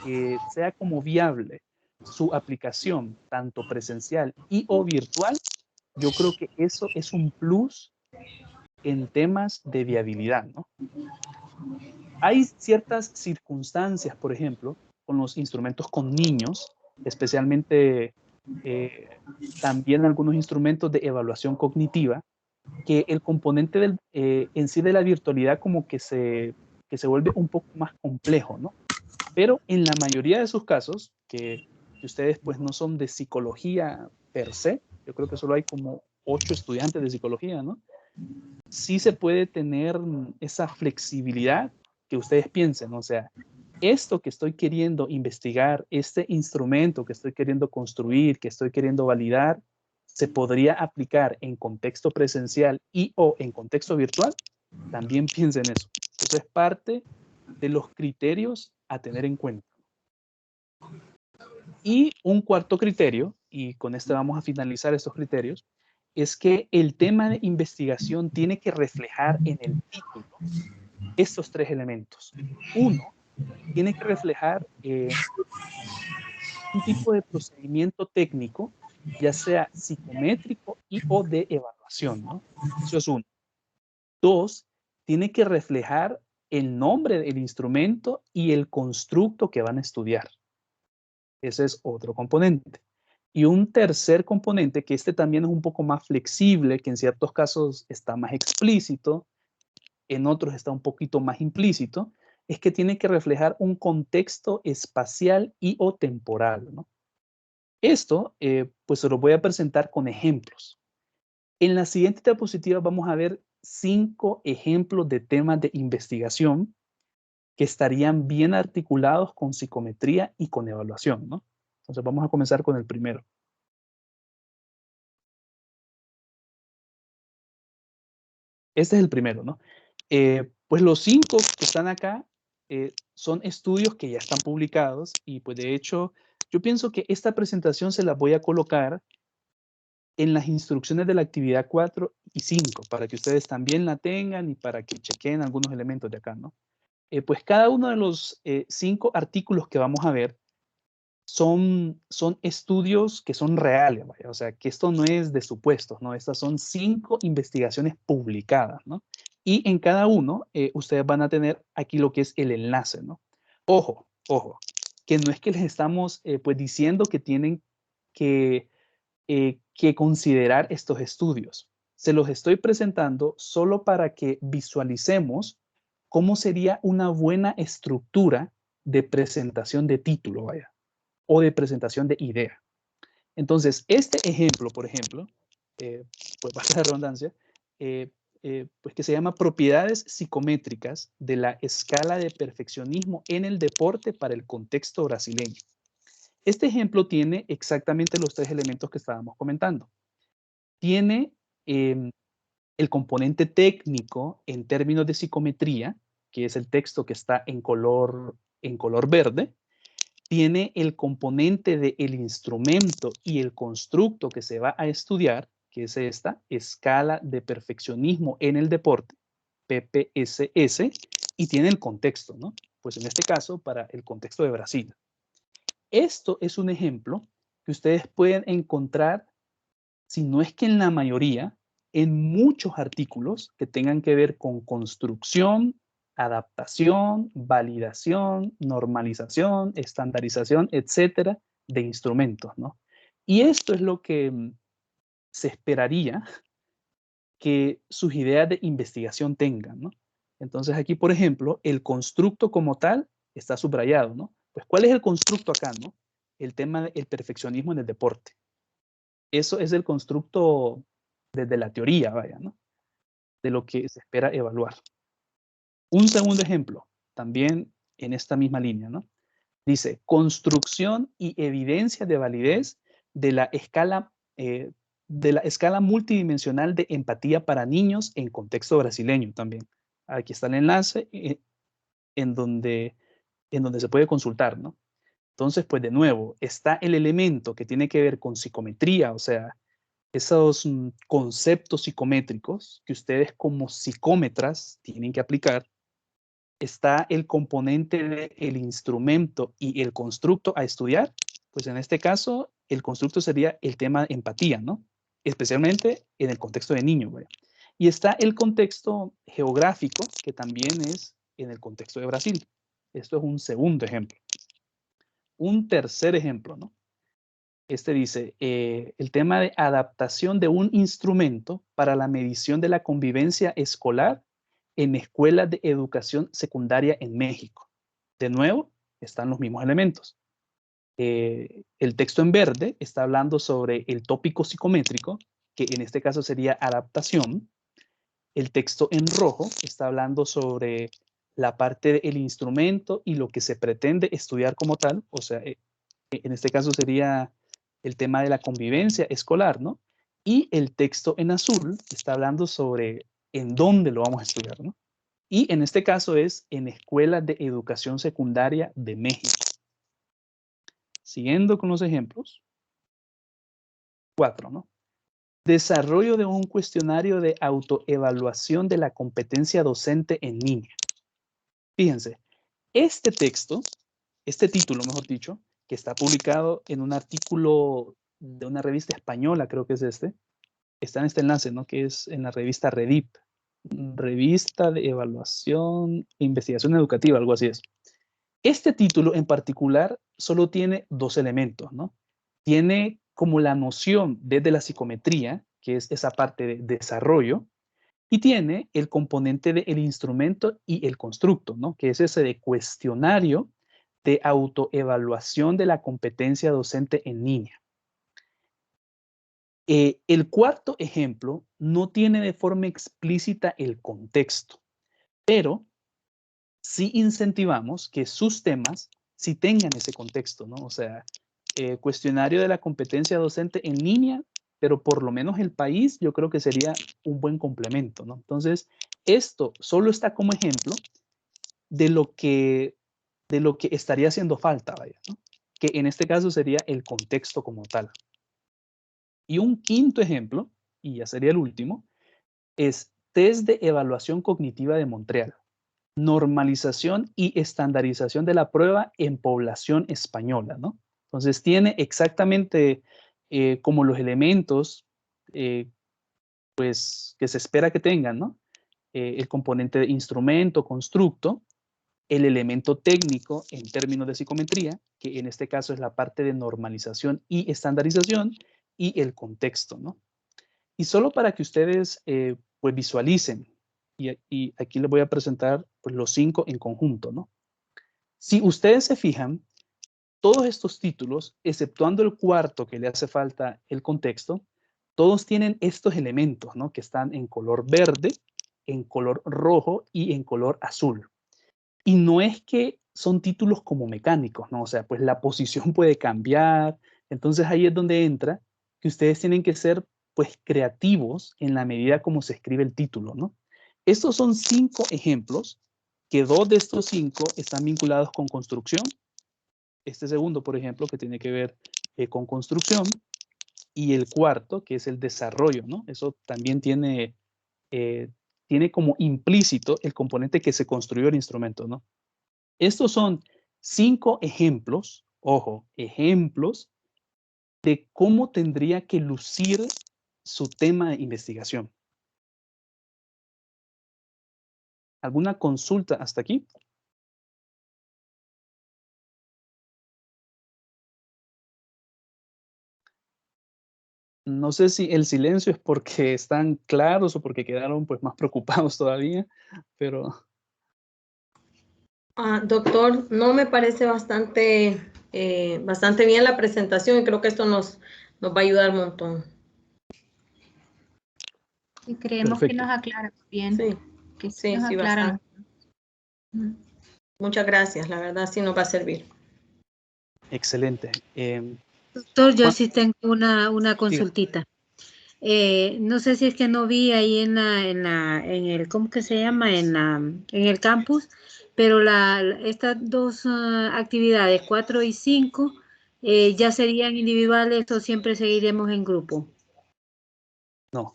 que sea como viable su aplicación, tanto presencial y o virtual, yo creo que eso es un plus en temas de viabilidad, ¿no? Hay ciertas circunstancias, por ejemplo, con los instrumentos con niños, especialmente también algunos instrumentos de evaluación cognitiva, que el componente en sí de la virtualidad como que se vuelve un poco más complejo, ¿no? Pero en la mayoría de sus casos, que ustedes pues no son de psicología per se, yo creo que solo hay como 8 estudiantes de psicología, ¿no? Sí se puede tener esa flexibilidad que ustedes piensen, o sea, esto que estoy queriendo investigar, este instrumento que estoy queriendo construir, que estoy queriendo validar, se podría aplicar en contexto presencial y o en contexto virtual, también piensen eso. Eso es parte de los criterios a tener en cuenta. Y un cuarto criterio, y con este vamos a finalizar estos criterios, es que el tema de investigación tiene que reflejar en el título estos 3 elementos. Uno, tiene que reflejar un tipo de procedimiento técnico, ya sea psicométrico y o de evaluación, ¿no? Eso es uno. 2, tiene que reflejar el nombre del instrumento y el constructo que van a estudiar. Ese es otro componente. Y un tercer componente, que este también es un poco más flexible, que en ciertos casos está más explícito, en otros está un poquito más implícito, es que tiene que reflejar un contexto espacial y o temporal, ¿no? Esto, pues se lo voy a presentar con ejemplos. En la siguiente diapositiva vamos a ver 5 ejemplos de temas de investigación que estarían bien articulados con psicometría y con evaluación, ¿no? Entonces vamos a comenzar con el primero. Este es el primero, ¿no? Pues los 5 que están acá son estudios que ya están publicados y pues de hecho yo pienso que esta presentación se la voy a colocar en las instrucciones de la actividad 4 y 5 para que ustedes también la tengan y para que chequen algunos elementos de acá, ¿no? Pues cada uno de los 5 artículos que vamos a ver son estudios que son reales, vaya. O sea, que esto no es de supuestos, ¿no? Estas son 5 investigaciones publicadas, ¿no? Y en cada uno ustedes van a tener aquí lo que es el enlace, ¿no? Ojo, que no es que les estamos pues diciendo que tienen que considerar estos estudios. Se los estoy presentando solo para que visualicemos cómo sería una buena estructura de presentación de título, vaya, o de presentación de idea. Entonces, este ejemplo, por ejemplo, pues basta la redundancia, pues que se llama Propiedades psicométricas de la escala de perfeccionismo en el deporte para el contexto brasileño. Este ejemplo tiene exactamente los 3 elementos que estábamos comentando. Tiene el componente técnico en términos de psicometría, que es el texto que está en color verde. Tiene el componente del instrumento y el constructo que se va a estudiar, que es esta escala de perfeccionismo en el deporte, PPSS, y tiene el contexto, ¿no? Pues en este caso, para el contexto de Brasil. Esto es un ejemplo que ustedes pueden encontrar, si no es que en la mayoría, en muchos artículos que tengan que ver con construcción, adaptación, validación, normalización, estandarización, etcétera, de instrumentos, ¿no? Y esto es lo que se esperaría que sus ideas de investigación tengan, ¿no? Entonces aquí, por ejemplo, el constructo como tal está subrayado, ¿no? Pues, ¿cuál es el constructo acá, no? El tema del perfeccionismo en el deporte. Eso es el constructo desde la teoría, vaya, ¿no? De lo que se espera evaluar. Un segundo ejemplo, también en esta misma línea, ¿no? Dice, construcción y evidencia de validez de la escala multidimensional de empatía para niños en contexto brasileño también. Aquí está el enlace en donde se puede consultar, ¿no? Entonces, pues de nuevo, está el elemento que tiene que ver con psicometría, o sea, esos conceptos psicométricos que ustedes como psicómetras tienen que aplicar. Está el componente del instrumento y el constructo a estudiar. Pues en este caso, el constructo sería el tema de empatía, ¿no? Especialmente en el contexto de niño, ¿vale? Y está el contexto geográfico, que también es en el contexto de Brasil. Esto es un segundo ejemplo. Un tercer ejemplo, ¿no? Este dice, el tema de adaptación de un instrumento para la medición de la convivencia escolar en escuelas de educación secundaria en México. De nuevo, están los mismos elementos. El texto en verde está hablando sobre el tópico psicométrico, que en este caso sería adaptación. El texto en rojo está hablando sobre la parte del instrumento y lo que se pretende estudiar como tal, o sea, en este caso sería el tema de la convivencia escolar, ¿no? Y el texto en azul está hablando sobre en dónde lo vamos a estudiar, ¿no? Y en este caso es en escuelas de educación secundaria de México. Siguiendo con los ejemplos. 4, ¿no? Desarrollo de un cuestionario de autoevaluación de la competencia docente en línea. Fíjense, este texto, este título, mejor dicho, que está publicado en un artículo de una revista española, creo que es este, está en este enlace, ¿no? Que es en la revista Redip, Revista de Evaluación e Investigación Educativa, algo así es. Este título en particular solo tiene 2 elementos, ¿no? Tiene como la noción desde la psicometría, que es esa parte de desarrollo, y tiene el componente del instrumento y el constructo, ¿no? Que es ese de cuestionario de autoevaluación de la competencia docente en línea. El cuarto ejemplo no tiene de forma explícita el contexto, pero sí incentivamos que sus temas sí tengan ese contexto, ¿no? O sea, cuestionario de la competencia docente en línea, pero por lo menos el país yo creo que sería un buen complemento, ¿no? Entonces, esto solo está como ejemplo de lo que estaría haciendo falta, vaya, ¿no? Que en este caso sería el contexto como tal. Y un quinto ejemplo, y ya sería el último, es test de evaluación cognitiva de Montreal, normalización y estandarización de la prueba en población española, ¿no? Entonces tiene exactamente como los elementos pues que se espera que tengan, ¿no? El componente de instrumento, constructo, el elemento técnico en términos de psicometría, que en este caso es la parte de normalización y estandarización, y el contexto, ¿no? Y solo para que ustedes pues visualicen, y aquí les voy a presentar pues, los 5 en conjunto, ¿no? Si ustedes se fijan, todos estos títulos, exceptuando el cuarto que le hace falta el contexto, todos tienen estos elementos, ¿no? Que están en color verde, en color rojo y en color azul. Y no es que son títulos como mecánicos, ¿no? O sea, pues la posición puede cambiar. Entonces ahí es donde entra que ustedes tienen que ser pues creativos en la medida como se escribe el título, ¿no? Estos son 5 ejemplos, que 2 de estos 5 están vinculados con construcción. Este segundo, por ejemplo, que tiene que ver con construcción. Y el cuarto, que es el desarrollo, ¿no? Eso también tiene como implícito el componente que se construyó el instrumento, ¿no? Estos son 5 ejemplos, ojo, ejemplos de cómo tendría que lucir su tema de investigación. ¿Alguna consulta hasta aquí? No sé si el silencio es porque están claros o porque quedaron pues más preocupados todavía, pero... Doctor, no me parece bastante bien la presentación y creo que esto nos va a ayudar un montón. Y creemos Perfecto. que nos aclara bien. Sí, Que sí, nos sí, aclara. bastante. Muchas gracias, la verdad sí nos va a servir. Excelente. Doctor, yo sí tengo una consultita. No sé si es que no vi ahí en el, ¿cómo que se llama? En el campus, pero estas dos actividades, 4 y 5, ya serían individuales o siempre seguiremos en grupo. No,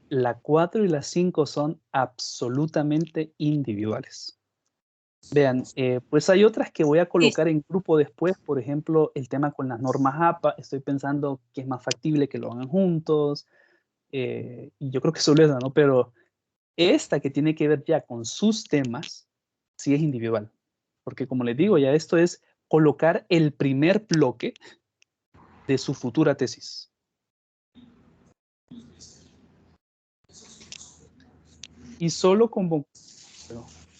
la 4 y la 5 son absolutamente individuales. Vean, pues hay otras que voy a colocar en grupo después, por ejemplo, el tema con las normas APA, estoy pensando que es más factible que lo hagan juntos, y yo creo que solo esa, ¿no? Pero esta que tiene que ver ya con sus temas, sí es individual, porque como les digo, ya esto es colocar el primer bloque de su futura tesis. Y solo con...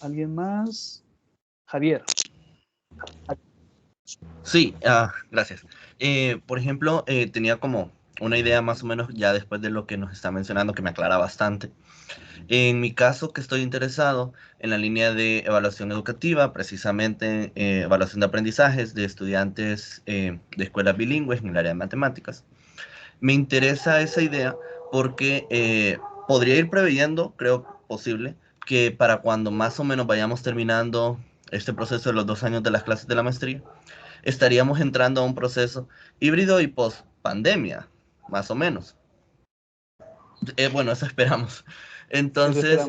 ¿Alguien más? Javier. Sí, gracias. Por ejemplo, tenía como una idea más o menos ya después de lo que nos está mencionando que me aclara bastante. En mi caso, que estoy interesado en la línea de evaluación educativa, precisamente evaluación de aprendizajes de estudiantes de escuelas bilingües en el área de matemáticas. Me interesa esa idea porque podría ir preveyendo, creo posible, que para cuando más o menos vayamos terminando este proceso de los 2 años de las clases de la maestría, estaríamos entrando a un proceso híbrido y post pandemia, más o menos. Bueno, eso esperamos. Entonces,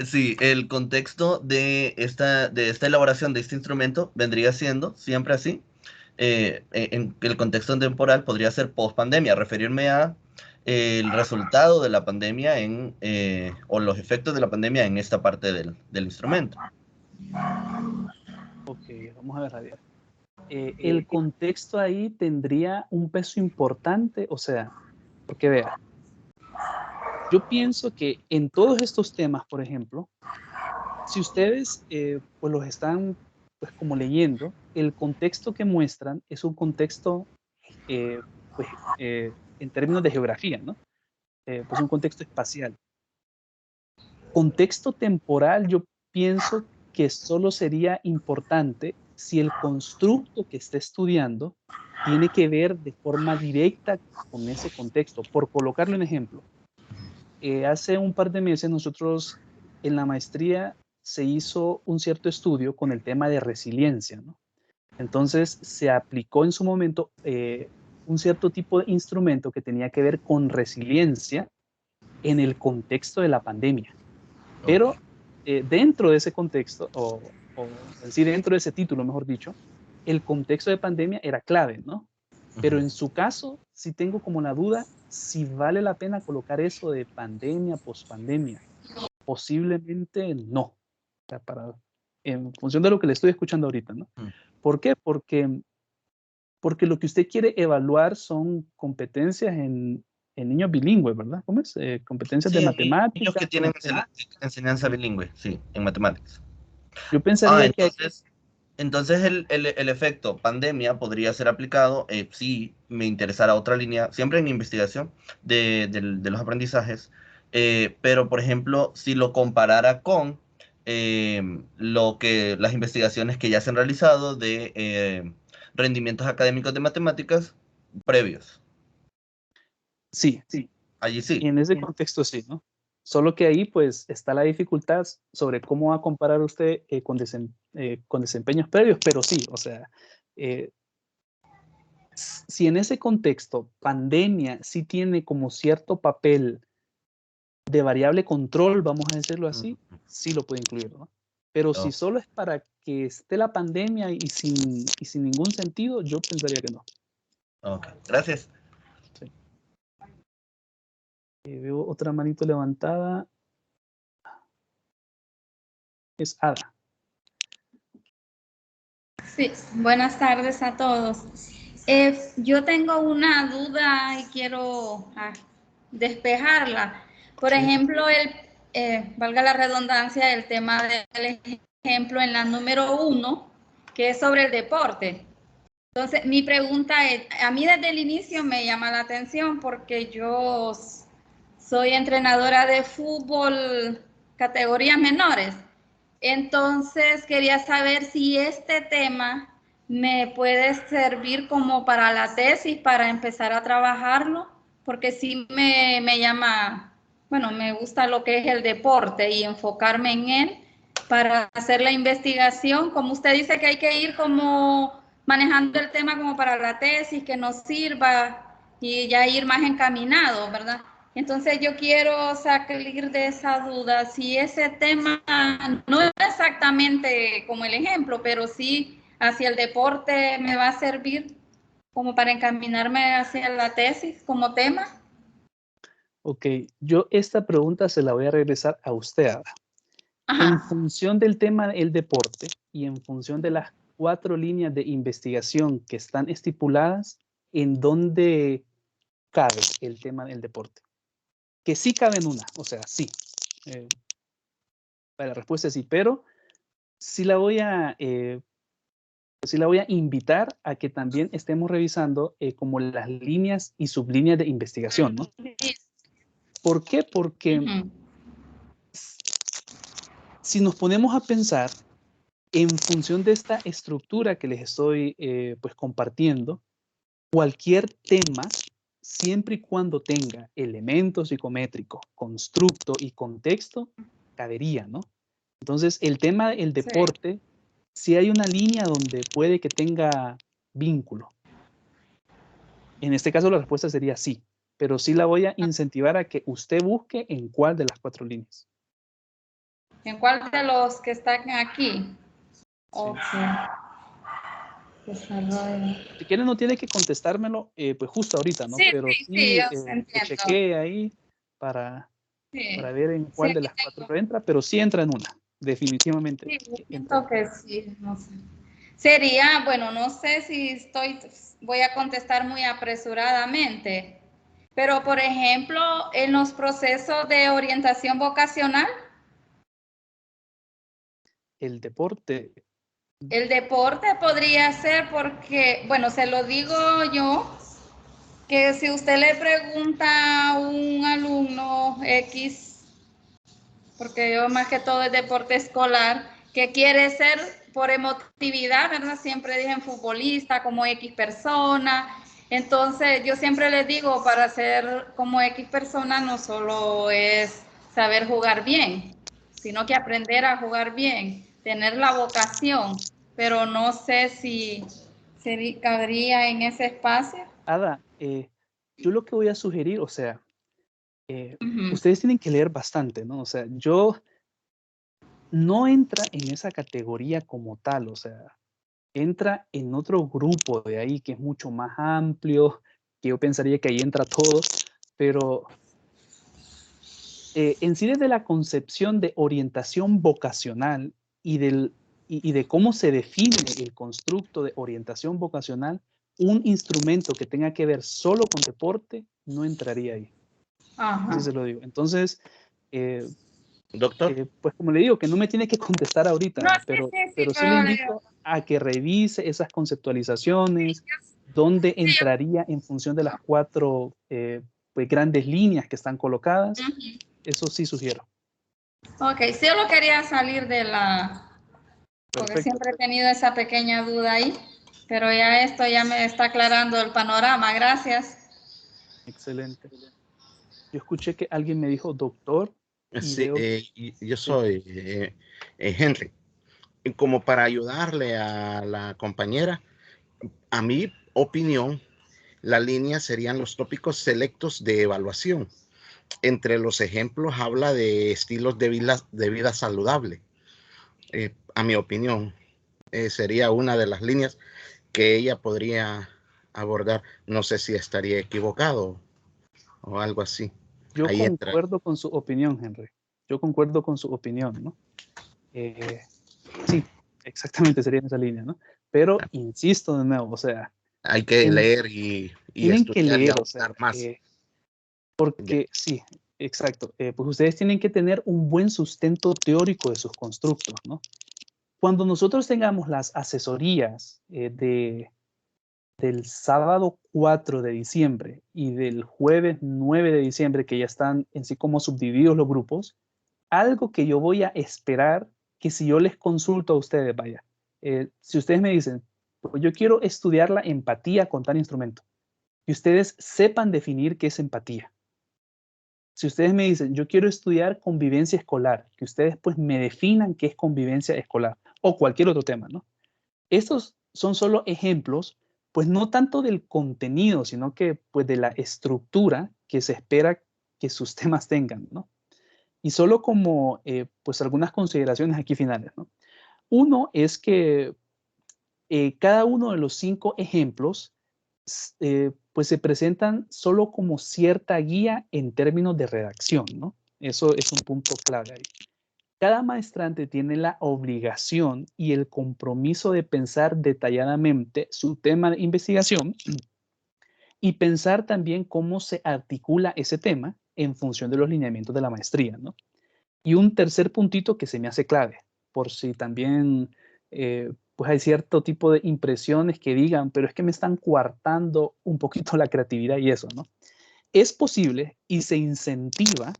sí, el contexto de esta elaboración de este instrumento vendría siendo siempre así. En el contexto temporal podría ser post pandemia, referirme a el resultado de la pandemia o los efectos de la pandemia en esta parte del instrumento. Ok, vamos a ver, Javier. El contexto ahí tendría un peso importante, o sea, porque vea, yo pienso que en todos estos temas, por ejemplo, si ustedes pues los están pues como leyendo, el contexto que muestran es un contexto pues en términos de geografía, ¿no? Pues un contexto espacial. Contexto temporal, yo pienso que solo sería importante si el constructo que esté estudiando tiene que ver de forma directa con ese contexto. Por colocarle un ejemplo, hace un par de meses nosotros en la maestría se hizo un cierto estudio con el tema de resiliencia, ¿no? Entonces se aplicó en su momento un cierto tipo de instrumento que tenía que ver con resiliencia en el contexto de la pandemia. Pero dentro de ese contexto, o en sí dentro de ese título, mejor dicho, el contexto de pandemia era clave, ¿no? Pero en su caso, sí tengo como la duda si vale la pena colocar eso de pandemia, pospandemia. Posiblemente no. O sea, en función de lo que le estoy escuchando ahorita, ¿no? ¿Por qué? Porque lo que usted quiere evaluar son competencias en niños bilingües, ¿verdad? ¿Cómo es? Competencias de matemáticas. Niños que tienen enseñanza bilingüe, sí, en matemáticas. Yo pensaría que... Entonces el efecto pandemia podría ser aplicado si me interesara otra línea, siempre en mi investigación de los aprendizajes, pero por ejemplo, si lo comparara con las investigaciones que ya se han realizado de rendimientos académicos de matemáticas previos. Sí. Allí sí. Y en ese contexto sí, ¿no? Solo que ahí pues está la dificultad sobre cómo va a comparar usted con desempeños previos, pero sí, o sea, si en ese contexto pandemia sí tiene como cierto papel de variable control, vamos a decirlo así, sí lo puede incluir, ¿no? Pero si solo es para que esté la pandemia y sin ningún sentido, yo pensaría que no. Ok, gracias. Sí. Veo otra manito levantada. Es Ada. Sí, buenas tardes a todos. Yo tengo una duda y quiero despejarla. Por ejemplo, valga la redundancia, el tema del ejemplo en la número 1, que es sobre el deporte. Entonces, mi pregunta es, a mí desde el inicio me llama la atención porque yo soy entrenadora de fútbol categorías menores. Entonces, quería saber si este tema me puede servir como para la tesis, para empezar a trabajarlo, porque sí me llama, bueno, me gusta lo que es el deporte y enfocarme en él para hacer la investigación. Como usted dice que hay que ir como manejando el tema como para la tesis, que nos sirva y ya ir más encaminado, ¿verdad? Entonces yo quiero salir de esa duda, si ese tema no es exactamente como el ejemplo, pero sí hacia el deporte me va a servir como para encaminarme hacia la tesis como tema. Ok, yo esta pregunta se la voy a regresar a usted, Ada. En función del tema del deporte y en función de las 4 líneas de investigación que están estipuladas, ¿en dónde cabe el tema del deporte? Que sí cabe en una, o sea, sí. La respuesta es sí, pero sí la voy a invitar a que también estemos revisando como las líneas y sublíneas de investigación, ¿no? ¿Por qué? Porque si nos ponemos a pensar en función de esta estructura que les estoy pues compartiendo, cualquier tema, siempre y cuando tenga elementos psicométricos, constructo y contexto, cabería, ¿no? Entonces, el tema del deporte, sí hay una línea donde puede que tenga vínculo. En este caso, la respuesta sería sí, pero sí la voy a incentivar a que usted busque en cuál de las 4 líneas. ¿En cuál de los que están aquí? Sí. Ok. Si quiere, no tiene que contestármelo pues justo ahorita, ¿no? Sí, pero sí, yo que chequee ahí para ver en cuál de las 4 entra, pero sí entra en una, definitivamente. Sí, siento que sí, no sé. Sería, bueno, no sé si voy a contestar muy apresuradamente, pero por ejemplo, en los procesos de orientación vocacional. El deporte. El deporte podría ser porque, bueno, se lo digo yo, que si usted le pregunta a un alumno X, porque yo más que todo es deporte escolar, que quiere ser por emotividad, ¿verdad? Siempre dicen futbolista, como X persona. Entonces, yo siempre les digo, para ser como X persona no solo es saber jugar bien, sino que aprender a jugar bien, tener la vocación, pero no sé si se cabría en ese espacio. Ada, yo lo que voy a sugerir, o sea, ustedes tienen que leer bastante, ¿no? O sea, yo no entra en esa categoría como tal, o sea, entra en otro grupo de ahí que es mucho más amplio, que yo pensaría que ahí entra todo, pero en sí desde la concepción de orientación vocacional y de cómo se define el constructo de orientación vocacional, un instrumento que tenga que ver solo con deporte no entraría ahí. Ajá. Así se lo digo. Entonces, doctor. Pues como le digo, que no me tiene que contestar ahorita, No, pero pero sí le invito a que revise esas conceptualizaciones, dónde entraría en función de las 4 pues, grandes líneas que están colocadas. Eso sí sugiero. Ok, solo quería salir de la... Porque Perfecto. siempre he tenido esa pequeña duda ahí, pero ya esto ya me está aclarando el panorama. Gracias. Excelente. Yo escuché que alguien me dijo doctor. Sí, yo soy Henry. Y como para ayudarle a la compañera, a mi opinión, la línea serían los tópicos selectos de evaluación. Entre los ejemplos habla de estilos de vida saludable. A mi opinión, sería una de las líneas que ella podría abordar. No sé si estaría equivocado o algo así. Yo Ahí entra. concuerdo con su opinión, Henry. Yo concuerdo con su opinión, ¿no? Sí, exactamente sería en esa línea, ¿no? Pero insisto de nuevo, o sea, hay que leer y tienen estudiar que leer, y o sea, más. Porque sí, exacto. Pues ustedes tienen que tener un buen sustento teórico de sus constructos, ¿no? Cuando nosotros tengamos las asesorías del sábado 4 de diciembre y del jueves 9 de diciembre, que ya están en sí como subdivididos los grupos, algo que yo voy a esperar que si yo les consulto a ustedes, vaya, si ustedes me dicen, pues yo quiero estudiar la empatía con tal instrumento, y ustedes sepan definir qué es empatía. Si ustedes me dicen, yo quiero estudiar convivencia escolar, que ustedes pues me definan qué es convivencia escolar o cualquier otro tema, ¿no? Estos son solo ejemplos, pues no tanto del contenido, sino que pues de la estructura que se espera que sus temas tengan, ¿no? Y solo como pues algunas consideraciones aquí finales, ¿no? Uno es que cada uno de los 5 ejemplos pues se presentan solo como cierta guía en términos de redacción, ¿no? Eso es un punto clave ahí. Cada maestrante tiene la obligación y el compromiso de pensar detalladamente su tema de investigación y pensar también cómo se articula ese tema en función de los lineamientos de la maestría, ¿no? Y un tercer puntito que se me hace clave, por si también pues hay cierto tipo de impresiones que digan, pero es que me están coartando un poquito la creatividad y eso, ¿no? Es posible y se incentiva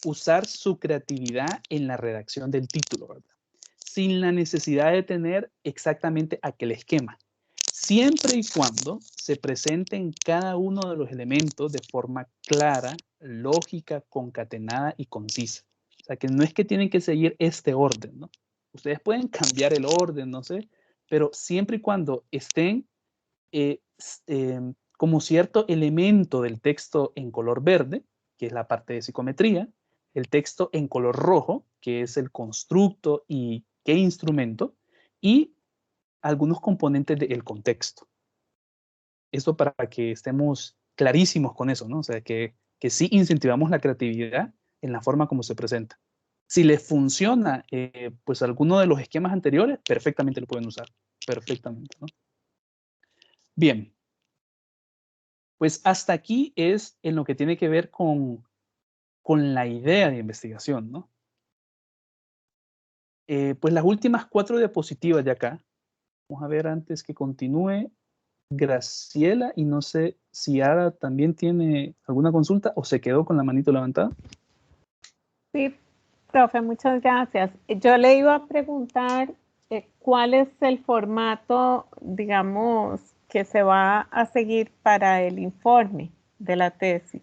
usar su creatividad en la redacción del título, ¿verdad? Sin la necesidad de tener exactamente aquel esquema, siempre y cuando se presenten cada uno de los elementos de forma clara, lógica, concatenada y concisa. O sea, que no es que tienen que seguir este orden, ¿no? Ustedes pueden cambiar el orden, no sé, pero siempre y cuando estén como cierto elemento del texto en color verde, que es la parte de psicometría, el texto en color rojo, que es el constructo y qué instrumento, y algunos componentes del contexto. Esto para que estemos clarísimos con eso, ¿no? O sea, que sí incentivamos la creatividad en la forma como se presenta. Si les funciona, pues alguno de los esquemas anteriores, perfectamente lo pueden usar. Perfectamente, ¿no? Bien. Pues hasta aquí es en lo que tiene que ver con la idea de investigación, ¿no? Pues las últimas 4 diapositivas de acá, vamos a ver antes que continúe Graciela, y no sé si Ada también tiene alguna consulta o se quedó con la manito levantada. Sí, Profe, muchas gracias. Yo le iba a preguntar cuál es el formato, digamos, que se va a seguir para el informe de la tesis,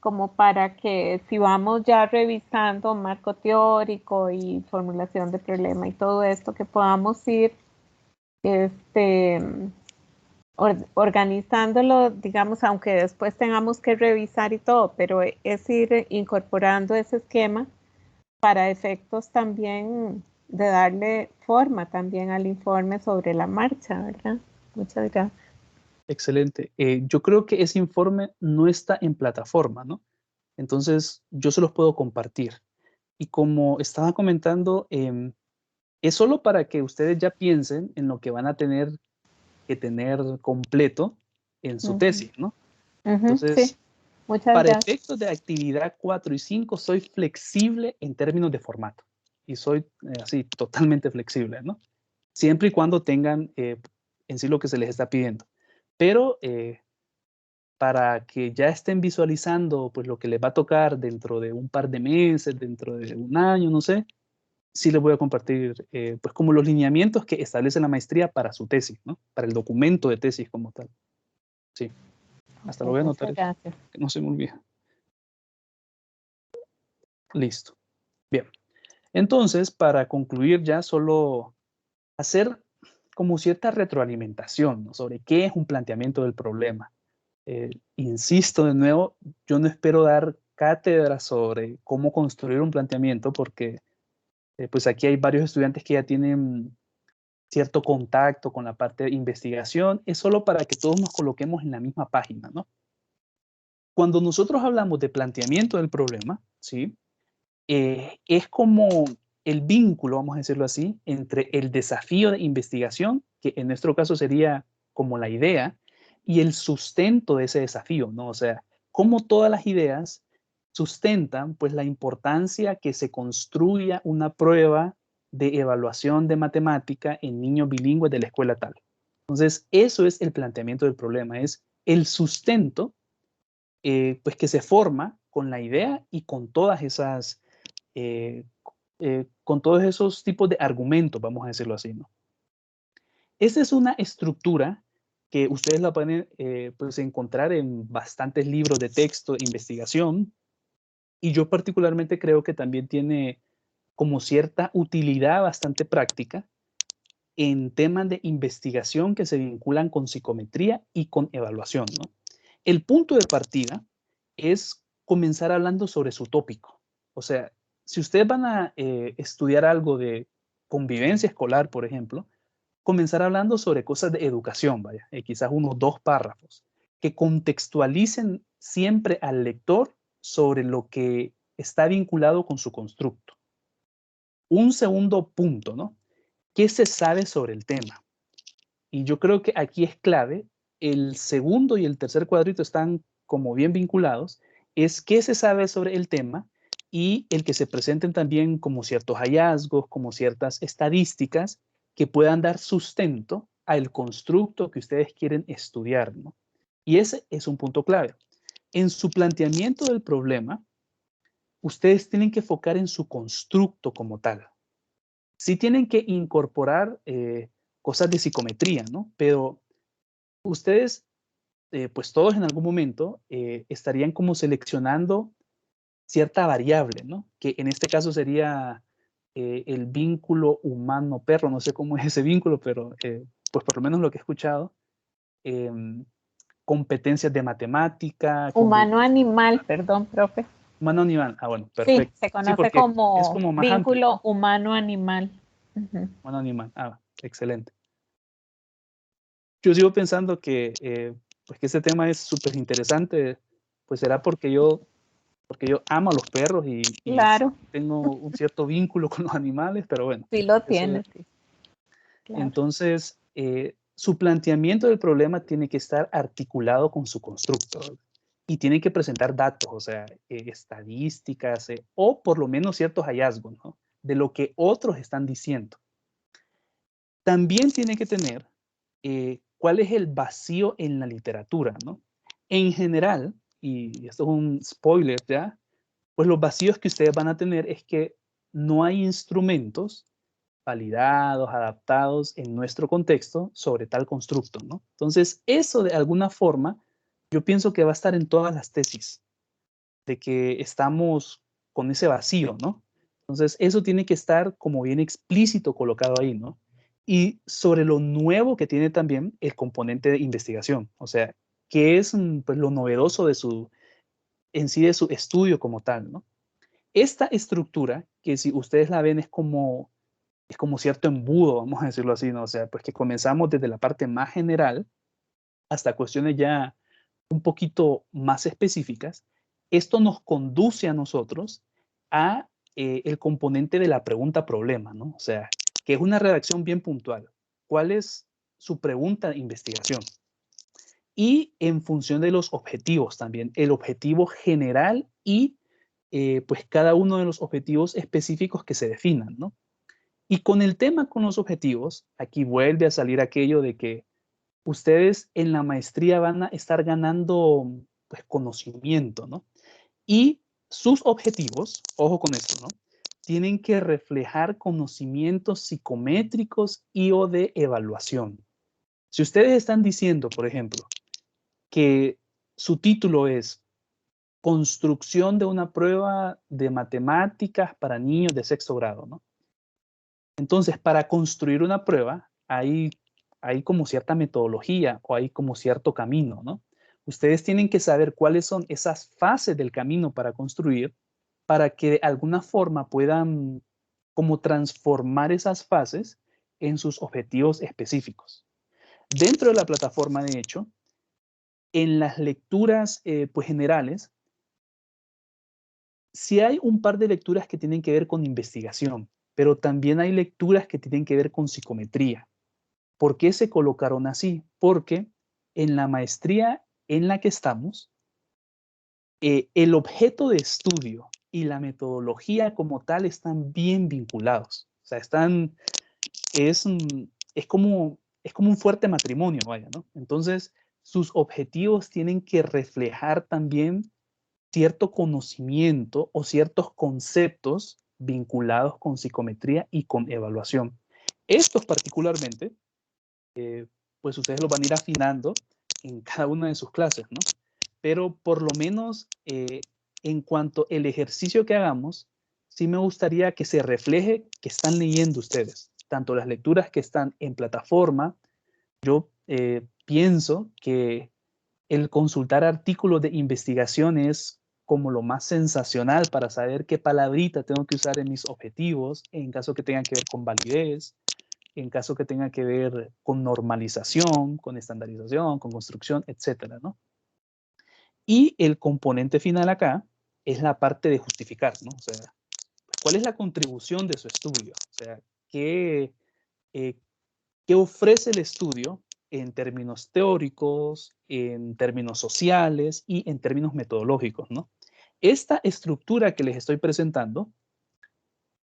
como para que si vamos ya revisando marco teórico y formulación de problema y todo esto, que podamos ir organizándolo, digamos, aunque después tengamos que revisar y todo, pero es ir incorporando ese esquema para efectos también de darle forma también al informe sobre la marcha, ¿verdad? Muchas gracias. Excelente. Yo creo que ese informe no está en plataforma, ¿no? Entonces, yo se los puedo compartir. Y como estaba comentando, es solo para que ustedes ya piensen en lo que van a tener que tener completo en su tesis, ¿no? Entonces, sí. Muchas para gracias. efectos de actividad 4 y 5, soy flexible en términos de formato. Y soy así, totalmente flexible, ¿no? Siempre y cuando tengan en sí lo que se les está pidiendo. Pero para que ya estén visualizando pues lo que les va a tocar dentro de un par de meses, dentro de un año, no sé, sí les voy a compartir pues como los lineamientos que establece la maestría para su tesis, ¿no? Para el documento de tesis como tal. Sí. Hasta lo voy a anotar. Gracias. Que no se me olvide. Listo. Bien. Entonces, para concluir ya, solo hacer como cierta retroalimentación, ¿no? Sobre qué es un planteamiento del problema. Insisto de nuevo, yo no espero dar cátedra sobre cómo construir un planteamiento porque pues aquí hay varios estudiantes que ya tienen cierto contacto con la parte de investigación. Es solo para que todos nos coloquemos en la misma página, ¿no? Cuando nosotros hablamos de planteamiento del problema, ¿sí? Es como el vínculo, vamos a decirlo así, entre el desafío de investigación, que en nuestro caso sería como la idea, y el sustento de ese desafío, ¿no? O sea, cómo todas las ideas sustentan pues la importancia que se construya una prueba de evaluación de matemática en niños bilingües de la escuela tal. Entonces, eso es el planteamiento del problema, es el sustento pues que se forma con la idea y con todas esas con todos esos tipos de argumentos, vamos a decirlo así, ¿no? Esa es una estructura que ustedes la pueden pues encontrar en bastantes libros de texto de investigación, y yo particularmente creo que también tiene como cierta utilidad bastante práctica en temas de investigación que se vinculan con psicometría y con evaluación, ¿no? El punto de partida es comenzar hablando sobre su tópico. O sea, si ustedes van a estudiar algo de convivencia escolar, por ejemplo, comenzar hablando sobre cosas de educación, vaya, quizás unos 2 párrafos, que contextualicen siempre al lector sobre lo que está vinculado con su constructo. Un segundo punto, ¿no? ¿Qué se sabe sobre el tema? Y yo creo que aquí es clave, el segundo y el tercer cuadrito están como bien vinculados, es qué se sabe sobre el tema y el que se presenten también como ciertos hallazgos, como ciertas estadísticas que puedan dar sustento al constructo que ustedes quieren estudiar, ¿no? Y ese es un punto clave. En su planteamiento del problema, ustedes tienen que enfocar en su constructo como tal. Sí tienen que incorporar cosas de psicometría, ¿no? Pero ustedes, pues todos en algún momento estarían como seleccionando cierta variable, ¿no? Que en este caso sería el vínculo humano-perro, no sé cómo es ese vínculo, pero pues por lo menos lo que he escuchado, competencias de matemática. Humano-animal, perdón, profe. Humano-animal, bueno, perfecto. Sí, se conoce como, es como más vínculo amplio, ¿no? humano-animal. Humano-animal, excelente. Yo sigo pensando que, pues que este tema es súper interesante, pues será porque yo amo a los perros y Claro. tengo un cierto vínculo con los animales, pero bueno. Sí lo tienes, sí. Claro. Entonces, su planteamiento del problema tiene que estar articulado con su constructo y tiene que presentar datos, o sea, estadísticas o por lo menos ciertos hallazgos, ¿no? De lo que otros están diciendo. También tiene que tener cuál es el vacío en la literatura, ¿no? En general, y esto es un spoiler ya, pues los vacíos que ustedes van a tener es que no hay instrumentos validados, adaptados en nuestro contexto sobre tal constructo, ¿no? Entonces, eso de alguna forma, yo pienso que va a estar en todas las tesis, de que estamos con ese vacío, ¿no? Entonces, eso tiene que estar como bien explícito colocado ahí, ¿no? Y sobre lo nuevo que tiene también el componente de investigación, o sea, que es pues, lo novedoso de en sí de su estudio como tal, ¿no? Esta estructura, que si ustedes la ven es como cierto embudo, vamos a decirlo así, ¿no? O sea, pues que comenzamos desde la parte más general hasta cuestiones ya un poquito más específicas. Esto nos conduce a nosotros a el componente de la pregunta-problema, ¿no? O sea, que es una redacción bien puntual. ¿Cuál es su pregunta de investigación? Y en función de los objetivos también, el objetivo general y pues cada uno de los objetivos específicos que se definan, ¿no? Y con el tema con los objetivos, aquí vuelve a salir aquello de que ustedes en la maestría van a estar ganando pues, conocimiento, ¿no? Y sus objetivos, ojo con esto, ¿no? Tienen que reflejar conocimientos psicométricos y o de evaluación. Si ustedes están diciendo, por ejemplo, que su título es Construcción de una prueba de matemáticas para niños de sexto grado, ¿no? Entonces, para construir una prueba, hay como cierta metodología o hay como cierto camino, ¿no? Ustedes tienen que saber cuáles son esas fases del camino para construir, para que de alguna forma puedan como transformar esas fases en sus objetivos específicos. Dentro de la plataforma, de hecho, en las lecturas pues generales, sí hay un par de lecturas que tienen que ver con investigación, pero también hay lecturas que tienen que ver con psicometría. ¿Por qué se colocaron así? Porque en la maestría en la que estamos, el objeto de estudio y la metodología como tal están bien vinculados. O sea, es como un fuerte matrimonio, vaya, ¿no? Entonces, sus objetivos tienen que reflejar también cierto conocimiento o ciertos conceptos vinculados con psicometría y con evaluación. Estos particularmente, pues ustedes los van a ir afinando en cada una de sus clases, ¿no? Pero por lo menos en cuanto al ejercicio que hagamos, sí me gustaría que se refleje que están leyendo ustedes, tanto las lecturas que están en plataforma. Yo pienso que el consultar artículos de investigación es como lo más sensacional para saber qué palabrita tengo que usar en mis objetivos, en caso que tengan que ver con validez, en caso que tenga que ver con normalización, con estandarización, con construcción, etcétera, ¿no? Y el componente final acá es la parte de justificar, ¿no? O sea, ¿cuál es la contribución de su estudio? O sea, ¿qué ofrece el estudio en términos teóricos, en términos sociales y en términos metodológicos, ¿no? Esta estructura que les estoy presentando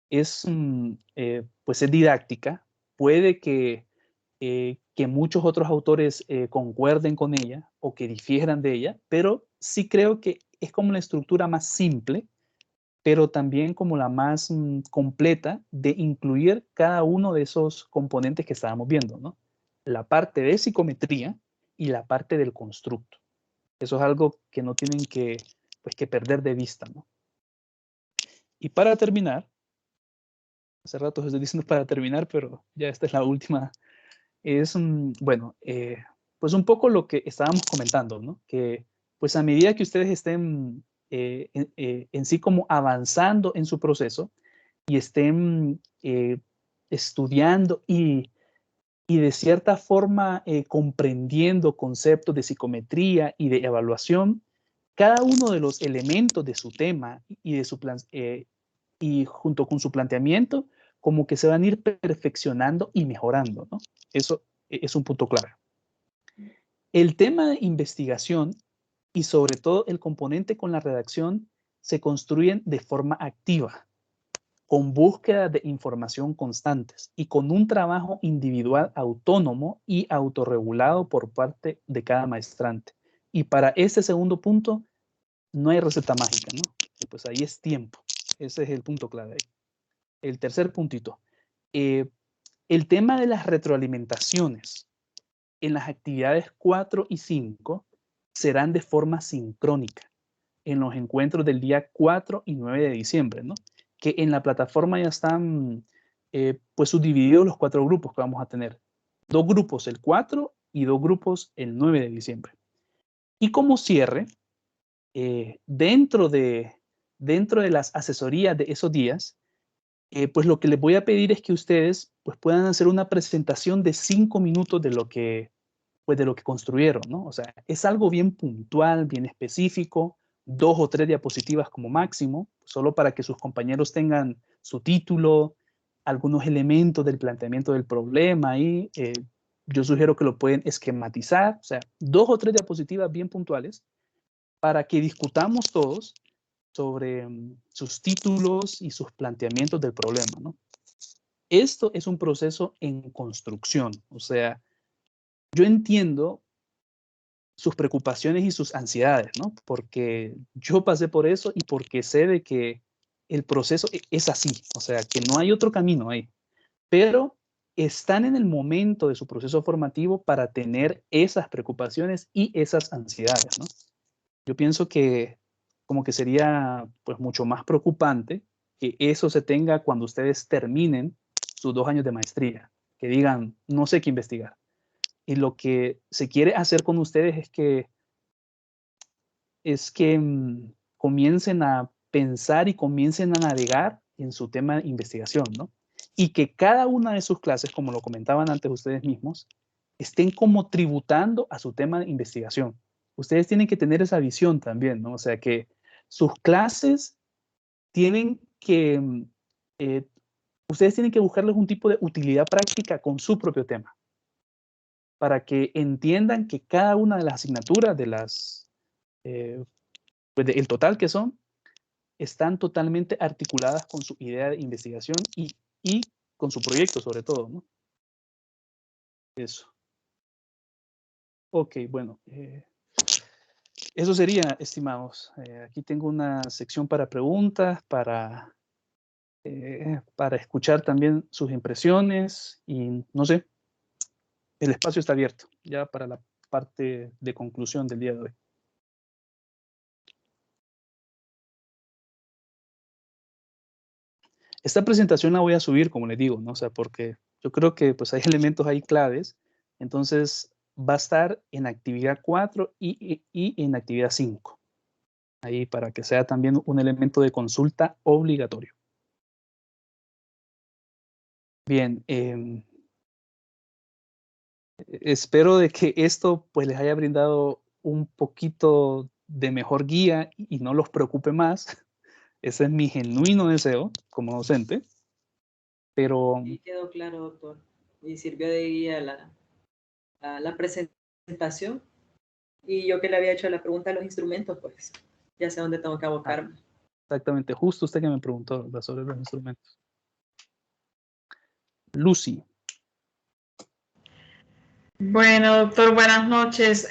es, pues es didáctica. Puede que muchos otros autores concuerden con ella o que difieran de ella, pero sí creo que es como la estructura más simple, pero también como la más completa de incluir cada uno de esos componentes que estábamos viendo, ¿no? La parte de psicometría y la parte del constructo. Eso es algo que no tienen que perder de vista, ¿no? Y para terminar, hace rato estoy diciendo para terminar, pero ya esta es la última, es, bueno, pues un poco lo que estábamos comentando, ¿no? Que pues a medida que ustedes estén en sí como avanzando en su proceso y estén estudiando y de cierta forma comprendiendo conceptos de psicometría y de evaluación, cada uno de los elementos de su tema y de su plan, y junto con su planteamiento, como que se van a ir perfeccionando y mejorando, ¿no? Eso es un punto clave. El tema de investigación y sobre todo el componente con la redacción se construyen de forma activa, con búsqueda de información constantes y con un trabajo individual autónomo y autorregulado por parte de cada maestrante. Y para este segundo punto, no hay receta mágica, ¿no? pues ahí es tiempo. Ese es el punto clave ahí. El tercer puntito. El tema de las retroalimentaciones en las actividades 4 y 5 serán de forma sincrónica en los encuentros del día 4 y 9 de diciembre, ¿no? Que en la plataforma ya están pues subdivididos los 4 grupos que vamos a tener. 2 grupos el 4 y 2 grupos el 9 de diciembre. Y como cierre, dentro de las asesorías de esos días, pues lo que les voy a pedir es que ustedes pues puedan hacer una presentación de 5 minutos de lo que construyeron, ¿no? O sea, es algo bien puntual, bien específico, 2 o 3 diapositivas como máximo, solo para que sus compañeros tengan su título, algunos elementos del planteamiento del problema y yo sugiero que lo pueden esquematizar, o sea, 2 o 3 diapositivas bien puntuales para que discutamos todos sobre sus títulos y sus planteamientos del problema, ¿no? Esto es un proceso en construcción, o sea, yo entiendo sus preocupaciones y sus ansiedades, ¿no? Porque yo pasé por eso y porque sé de que el proceso es así, o sea, que no hay otro camino ahí. Pero están en el momento de su proceso formativo para tener esas preocupaciones y esas ansiedades, ¿no? Yo pienso que como que sería pues mucho más preocupante que eso se tenga cuando ustedes terminen sus 2 años de maestría, que digan, no sé qué investigar. Y lo que se quiere hacer con ustedes es que comiencen a pensar y comiencen a navegar en su tema de investigación, ¿no? Y que cada una de sus clases, como lo comentaban antes ustedes mismos, estén como tributando a su tema de investigación. Ustedes tienen que tener esa visión también, ¿no? O sea, que sus clases tienen que, ustedes tienen que buscarles un tipo de utilidad práctica con su propio tema, para que entiendan que cada una de las asignaturas, de las, pues el total que son, están totalmente articuladas con su idea de investigación y con su proyecto sobre todo, ¿no? Eso. Ok, bueno. Eso sería, estimados. Aquí tengo una sección para preguntas, para escuchar también sus impresiones y no sé, el espacio está abierto ya para la parte de conclusión del día de hoy. Esta presentación la voy a subir, como les digo, ¿no? O sea, porque yo creo que pues hay elementos ahí claves, entonces va a estar en actividad 4 y en actividad 5. Ahí para que sea también un elemento de consulta obligatorio. Bien, espero de que esto pues les haya brindado un poquito de mejor guía y no los preocupe más. Ese es mi genuino deseo como docente. Pero... Sí, quedó claro, doctor. Y sirvió de guía la presentación. Y yo que le había hecho la pregunta de los instrumentos, pues ya sé dónde tengo que abocarme. Exactamente, justo usted que me preguntó sobre los instrumentos. Lucy. Bueno, doctor, buenas noches.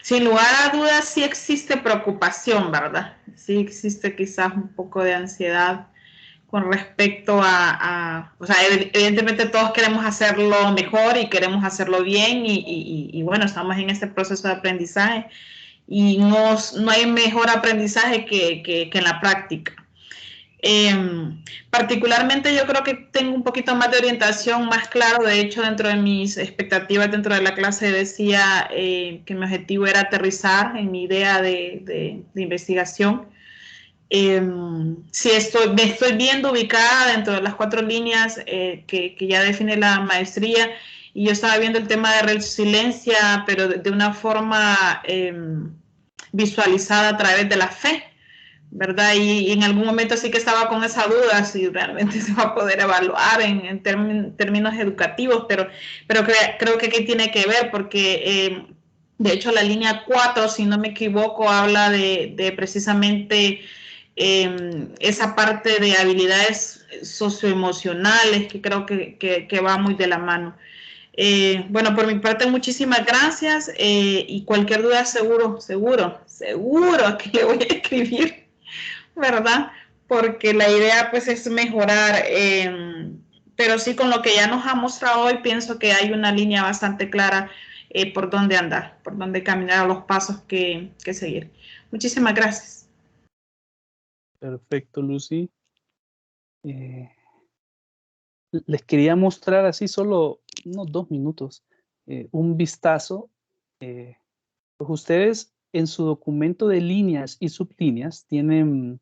Sin lugar a dudas, sí existe preocupación, ¿verdad? Sí existe quizás un poco de ansiedad con respecto o sea, evidentemente todos queremos hacerlo mejor y queremos hacerlo bien y bueno, estamos en este proceso de aprendizaje y no hay mejor aprendizaje que en la práctica. Particularmente yo creo que tengo un poquito más de orientación, más claro. De hecho, dentro de mis expectativas dentro de la clase decía que mi objetivo era aterrizar en mi idea de investigación. Si me estoy viendo ubicada dentro de las 4 líneas que ya define la maestría, y yo estaba viendo el tema de resiliencia, pero de una forma visualizada a través de la fe, ¿verdad? Y en algún momento sí que estaba con esa duda si realmente se va a poder evaluar en términos educativos, pero creo que aquí tiene que ver porque de hecho la línea 4, si no me equivoco, habla de precisamente esa parte de habilidades socioemocionales que creo que va muy de la mano. Bueno, por mi parte, muchísimas gracias y cualquier duda seguro que le voy a escribir ¿verdad? Porque la idea pues es mejorar, pero sí con lo que ya nos ha mostrado hoy, pienso que hay una línea bastante clara por dónde andar, por dónde caminar, los pasos que seguir. Muchísimas gracias. Perfecto, Lucy. Les quería mostrar así solo unos 2 minutos, un vistazo. Pues ustedes en su documento de líneas y sublíneas tienen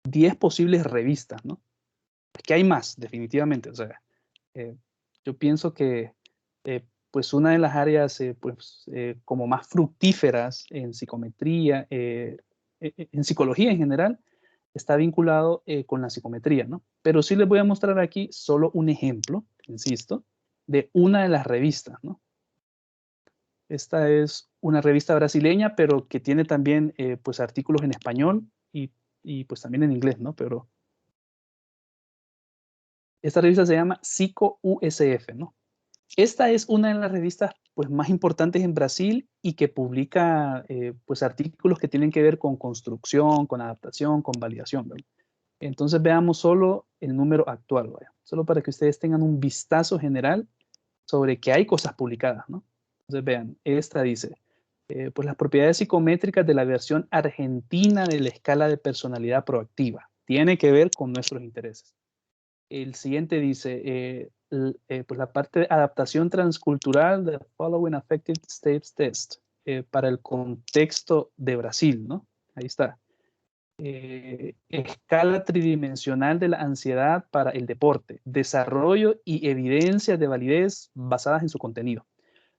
10 posibles revistas, ¿no? Es que hay más, definitivamente. O sea, yo pienso que pues una de las áreas como más fructíferas en psicometría, en psicología en general, está vinculado con la psicometría, ¿no? Pero sí les voy a mostrar aquí solo un ejemplo, insisto, de una de las revistas, ¿no? Esta es una revista brasileña, pero que tiene también pues artículos en español y pues también en inglés, ¿no? Pero esta revista se llama Psico USF, ¿no? Esta es una de las revistas pues, más importantes en Brasil y que publica pues, artículos que tienen que ver con construcción, con adaptación, con validación, ¿verdad? Entonces veamos solo el número actual, ¿vale? Solo para que ustedes tengan un vistazo general sobre que hay cosas publicadas, ¿no? Entonces vean, esta dice, pues las propiedades psicométricas de la versión argentina de la escala de personalidad proactiva. Tiene que ver con nuestros intereses. El siguiente dice, pues la parte de adaptación transcultural de Following Affective States Test para el contexto de Brasil, ¿no? Ahí está. Escala tridimensional de la ansiedad para el deporte, desarrollo y evidencias de validez basadas en su contenido.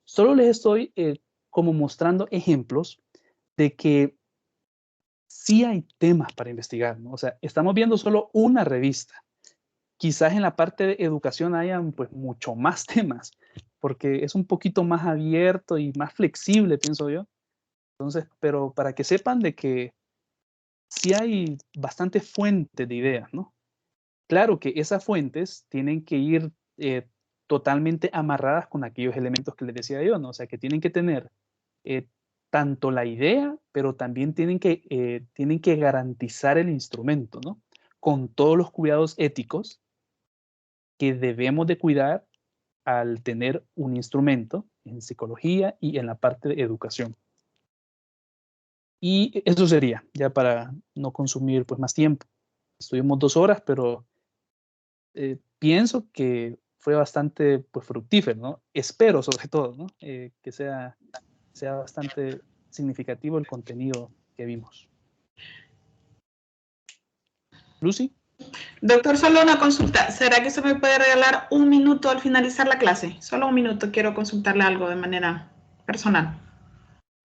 Solo les estoy como mostrando ejemplos de que sí hay temas para investigar, ¿no? O sea, estamos viendo solo una revista. Quizás en la parte de educación hayan pues mucho más temas, porque es un poquito más abierto y más flexible, pienso yo. Entonces, pero para que sepan de que sí hay bastantes fuentes de ideas, ¿no? Claro que esas fuentes tienen que ir totalmente amarradas con aquellos elementos que les decía yo, ¿no? O sea, que tienen que tener tanto la idea, pero también tienen que garantizar el instrumento, ¿no? Con todos los cuidados éticos que debemos de cuidar al tener un instrumento en psicología y en la parte de educación. Y eso sería, ya para no consumir pues más tiempo. Estuvimos 2 horas, pero pienso que fue bastante pues fructífero, ¿no? Espero sobre todo, ¿no? Que sea bastante significativo el contenido que vimos. Lucy. Doctor, solo una consulta. ¿Será que se me puede regalar un minuto al finalizar la clase? Solo un minuto, quiero consultarle algo de manera personal.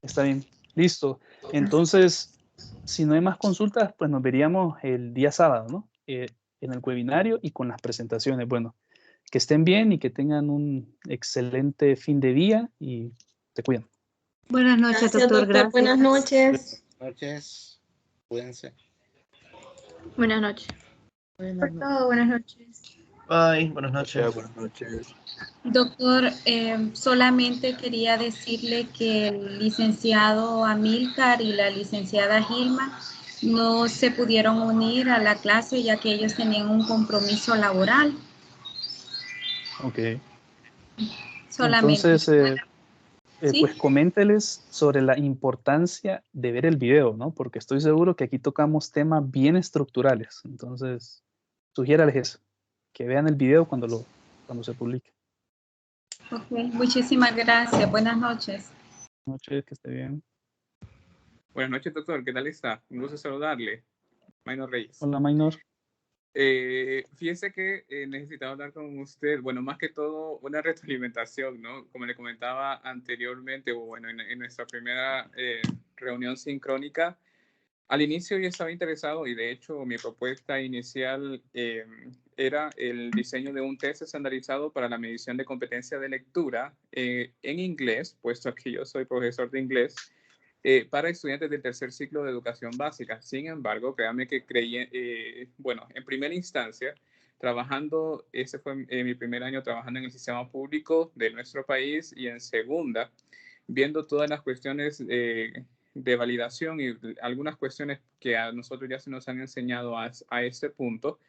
Está bien, listo. Entonces, si no hay más consultas, pues nos veríamos el día sábado, ¿no? En el webinario y con las presentaciones. Bueno, que estén bien y que tengan un excelente fin de día y se cuidan. Buenas noches, doctor. Gracias. Buenas noches. Buenas noches. Cuídense. Buenas noches. Por todo, buenas noches. Bye, buenas noches. Buenas noches. Doctor, solamente quería decirle que el licenciado Amílcar y la licenciada Gilma no se pudieron unir a la clase ya que ellos tenían un compromiso laboral. Ok. Solamente. Entonces, ¿Sí? pues coménteles sobre la importancia de ver el video, ¿no? Porque estoy seguro que aquí tocamos temas bien estructurales. Entonces, sugiérales eso, que vean el video cuando se publique. Ok, muchísimas gracias. Buenas noches. Buenas noches, que esté bien. Buenas noches, doctor. ¿Qué tal está? Un gusto saludarle. Maynor Reyes. Hola, Maynor. Fíjese que necesitaba hablar con usted, bueno, más que todo una retroalimentación, ¿no? Como le comentaba anteriormente, o bueno, en nuestra primera reunión sincrónica, al inicio yo estaba interesado y de hecho mi propuesta inicial era el diseño de un test estandarizado para la medición de competencia de lectura en inglés, puesto que yo soy profesor de inglés, para estudiantes del tercer ciclo de educación básica. Sin embargo, créanme que bueno, en primera instancia, trabajando, ese fue mi primer año trabajando en el sistema público de nuestro país, y en segunda, viendo todas las cuestiones de validación y algunas cuestiones que a nosotros ya se nos han enseñado a este punto,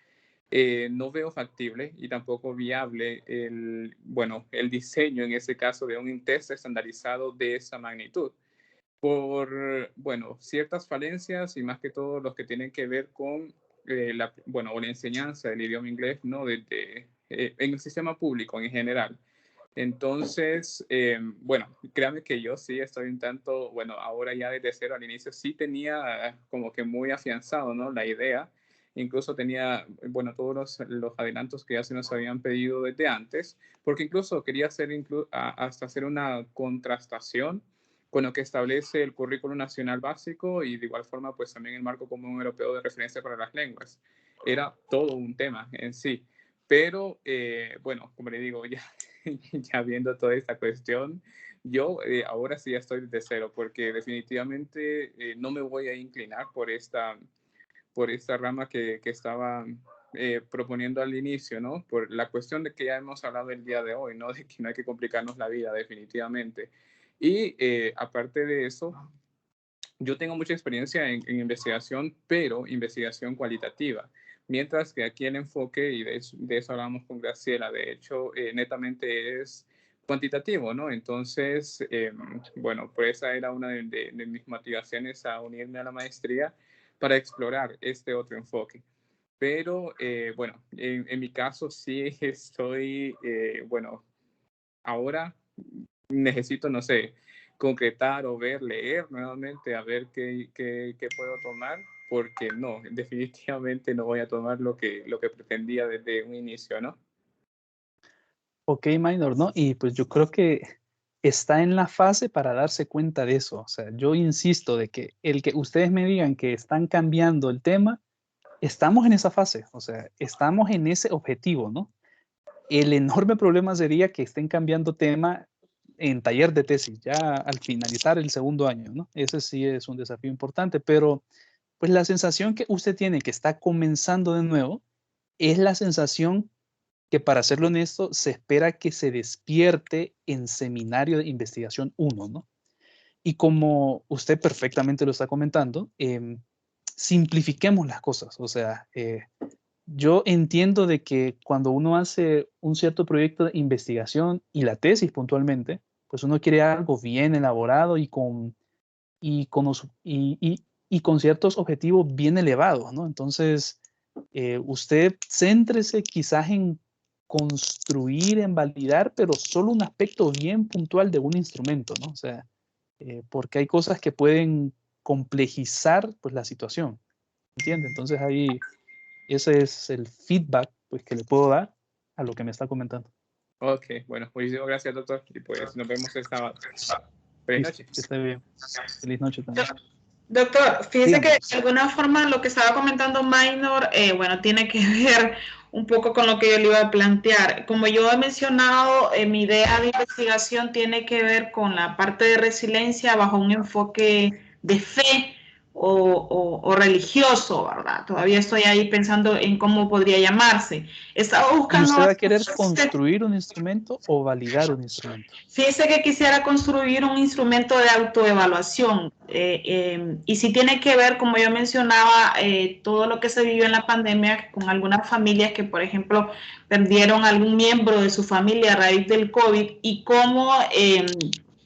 no veo factible y tampoco viable el diseño en ese caso de un test estandarizado de esa magnitud. Por, ciertas falencias y más que todo los que tienen que ver con la enseñanza del idioma inglés, ¿no? En el sistema público en general. Entonces, créame que yo sí estoy un tanto, ahora ya desde cero al inicio sí tenía como que muy afianzado, ¿no? La idea, incluso tenía, todos los adelantos que ya se nos habían pedido desde antes, porque incluso quería hasta hacer una contrastación con lo que establece el Currículo Nacional Básico y de igual forma, pues también el Marco Común Europeo de Referencia para las Lenguas. Era todo un tema en sí. Pero, como le digo, ya viendo toda esta cuestión, yo ahora sí ya estoy desde cero, porque definitivamente no me voy a inclinar por esta rama que estaba proponiendo al inicio, ¿no? Por la cuestión de que ya hemos hablado el día de hoy, ¿no? De que no hay que complicarnos la vida, definitivamente. Y aparte de eso, yo tengo mucha experiencia en investigación, pero investigación cualitativa. Mientras que aquí el enfoque, y de eso hablamos con Graciela, de hecho, netamente es cuantitativo, ¿no? Entonces, pues esa era una de mis motivaciones a unirme a la maestría para explorar este otro enfoque. Pero, en mi caso sí estoy, ahora necesito, no sé, concretar o leer nuevamente a ver qué puedo tomar, porque no, definitivamente no voy a tomar lo que pretendía desde un inicio, ¿no? Ok, Minor, ¿no? Y pues yo creo que está en la fase para darse cuenta de eso. O sea, yo insisto de que el que ustedes me digan que están cambiando el tema, estamos en esa fase, o sea, estamos en ese objetivo, ¿no? El enorme problema sería que estén cambiando tema en taller de tesis, ya al finalizar el segundo año, ¿no? Ese sí es un desafío importante, pero pues la sensación que usted tiene que está comenzando de nuevo es la sensación que, para serlo honesto, se espera que se despierte en seminario de investigación 1, ¿no? Y como usted perfectamente lo está comentando, simplifiquemos las cosas, o sea, yo entiendo de que cuando uno hace un cierto proyecto de investigación y la tesis puntualmente, pues uno quiere algo bien elaborado y con ciertos objetivos bien elevados, ¿no? Entonces, usted céntrese quizás en construir, en validar, pero solo un aspecto bien puntual de un instrumento, ¿no? O sea, porque hay cosas que pueden complejizar pues la situación, ¿entiende? Entonces ahí ese es el feedback pues, que le puedo dar a lo que me está comentando. Ok, bueno, muchísimas gracias, doctor. Y pues nos vemos esta sábado. Feliz noche. Que esté bien. Feliz noche también. Doctor, fíjese Dígame. que de alguna forma lo que estaba comentando Minor, tiene que ver un poco con lo que yo le iba a plantear. Como yo he mencionado, mi idea de investigación tiene que ver con la parte de resiliencia bajo un enfoque de fe o religioso, ¿verdad? Todavía estoy ahí pensando en cómo podría llamarse. Estaba ¿Y buscando... usted va a querer construir un instrumento o validar un instrumento? Fíjese que quisiera construir un instrumento de autoevaluación y si tiene que ver, como yo mencionaba, todo lo que se vivió en la pandemia con algunas familias que, por ejemplo, perdieron algún miembro de su familia a raíz del COVID y cómo,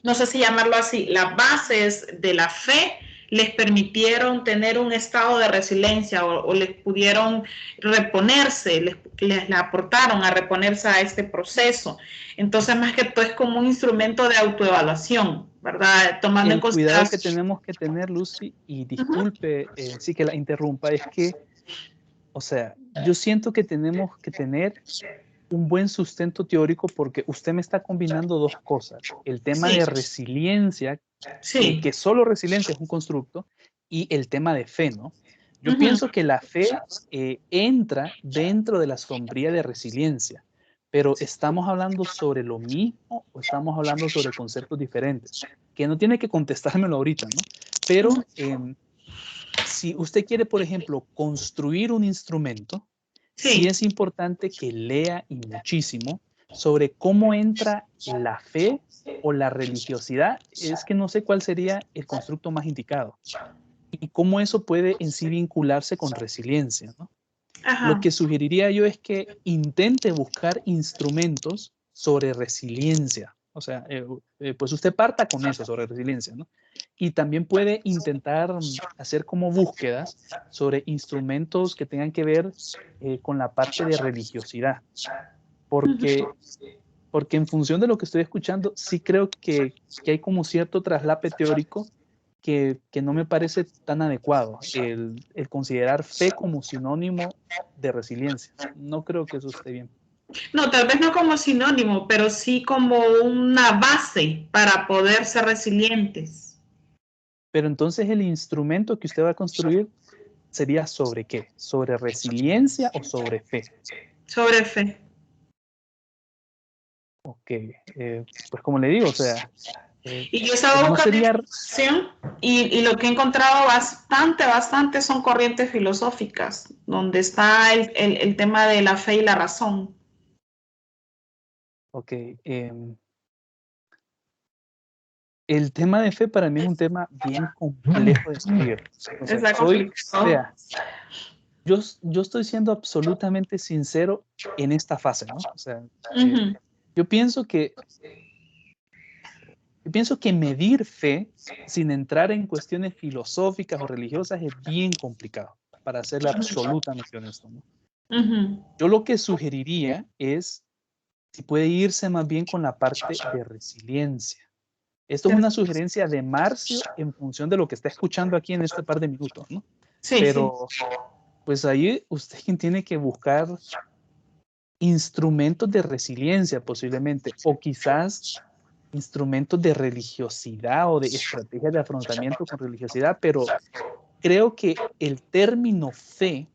no sé si llamarlo así, las bases de la fe les permitieron tener un estado de resiliencia o les pudieron reponerse, les aportaron a reponerse a este proceso. Entonces, más que todo es como un instrumento de autoevaluación, ¿verdad? Tomando en consideración... El cuidado que tenemos que tener, Lucy, y disculpe sí que la interrumpa, es que, o sea, yo siento que tenemos que tener un buen sustento teórico porque usted me está combinando dos cosas. El tema de resiliencia, que solo resiliencia es un constructo, y el tema de fe, ¿no? Yo pienso que la fe entra dentro de la sombría de resiliencia, pero ¿estamos hablando sobre lo mismo o estamos hablando sobre conceptos diferentes? Que no tiene que contestármelo ahorita, ¿no? Pero si usted quiere, por ejemplo, construir un instrumento, sí es importante que lea y muchísimo, sobre cómo entra la fe o la religiosidad, es que no sé cuál sería el constructo más indicado. Y cómo eso puede en sí vincularse con resiliencia, ¿no? Lo que sugeriría yo es que intente buscar instrumentos sobre resiliencia. O sea, pues usted parta con eso, sobre resiliencia, ¿no? Y también puede intentar hacer como búsquedas sobre instrumentos que tengan que ver con la parte de religiosidad. Porque en función de lo que estoy escuchando, sí creo que hay como cierto traslape teórico que no me parece tan adecuado, el considerar fe como sinónimo de resiliencia. No creo que eso esté bien. No, tal vez no como sinónimo, pero sí como una base para poder ser resilientes. Pero entonces el instrumento que usted va a construir sería ¿sobre qué? ¿Sobre resiliencia o sobre fe? Sobre fe. Ok, pues como le digo, o sea... y yo estaba buscando información y lo que he encontrado bastante son corrientes filosóficas, donde está el tema de la fe y la razón. Ok. El tema de fe para mí es un tema bien complejo de escribir. O sea, yo estoy siendo absolutamente sincero en esta fase, ¿no? O sea, yo pienso que medir fe sin entrar en cuestiones filosóficas o religiosas es bien complicado, para serle absolutamente honesto, ¿no? Yo lo que sugeriría es si puede irse más bien con la parte de resiliencia. Esto es una sugerencia de Marcio en función de lo que está escuchando aquí en este par de minutos, ¿no? Sí, pero pues ahí usted quien tiene que buscar instrumentos de resiliencia posiblemente, o quizás instrumentos de religiosidad o de estrategias de afrontamiento con religiosidad, pero creo que el término fe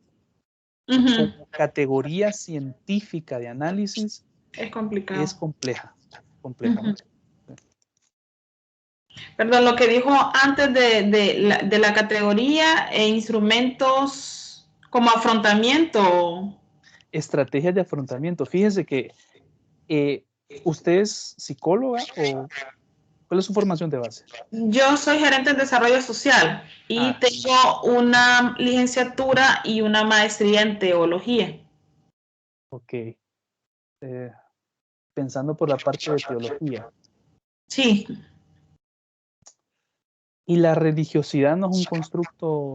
como categoría científica de análisis es complicado. Es compleja. ¿No? Perdón, lo que dijo antes de la categoría e instrumentos como afrontamiento. Estrategias de afrontamiento. Fíjese que ¿usted es psicóloga o cuál es su formación de base? Yo soy gerente en desarrollo social y tengo una licenciatura y una maestría en teología. Ok. Pensando por la parte de teología. Sí. ¿Y la religiosidad no es un constructo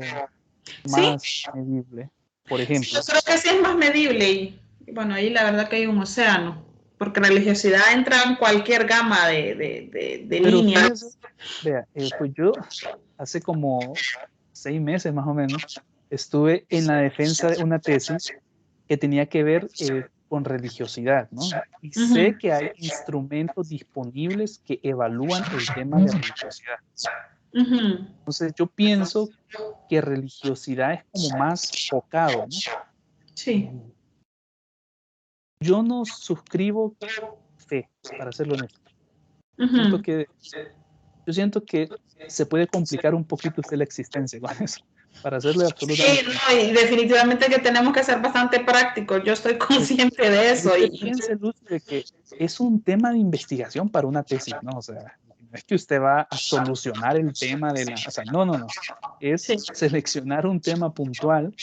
más medible? Por ejemplo. Yo creo que sí es más medible y bueno, ahí la verdad que hay un océano, porque religiosidad entra en cualquier gama de líneas. Vea, pues yo hace como 6 meses más o menos estuve en la defensa de una tesis que tenía que ver con religiosidad, ¿no? Y sé que hay instrumentos disponibles que evalúan el tema de religiosidad. Entonces yo pienso que religiosidad es como más focado, ¿no? Sí. Yo no suscribo fe, para serlo honesto. Yo siento que se puede complicar un poquito usted la existencia con eso, para hacerle absolutamente. Sí, no, y definitivamente que tenemos que ser bastante prácticos. Yo estoy consciente de eso. Piense, Lucy, de que es un tema de investigación para una tesis, ¿no? O sea, no es que usted va a solucionar el tema de la... O sea, no. Es seleccionar un tema puntual.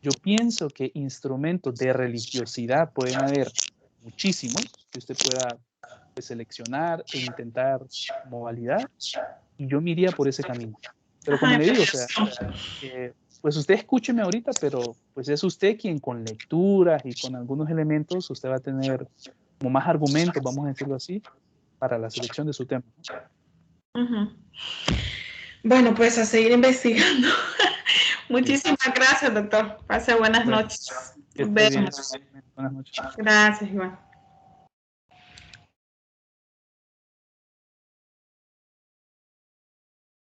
Yo pienso que instrumentos de religiosidad pueden haber muchísimos que usted pueda seleccionar e intentar como validar. Y yo me iría por ese camino. Pero como le digo, o sea, pues usted escúcheme ahorita, pero pues es usted quien con lecturas y con algunos elementos usted va a tener como más argumentos, vamos a decirlo así, para la selección de su tema. Bueno, pues a seguir investigando. Muchísimas gracias, doctor. Pase buenas noches. Buenas noches. Gracias, Iván.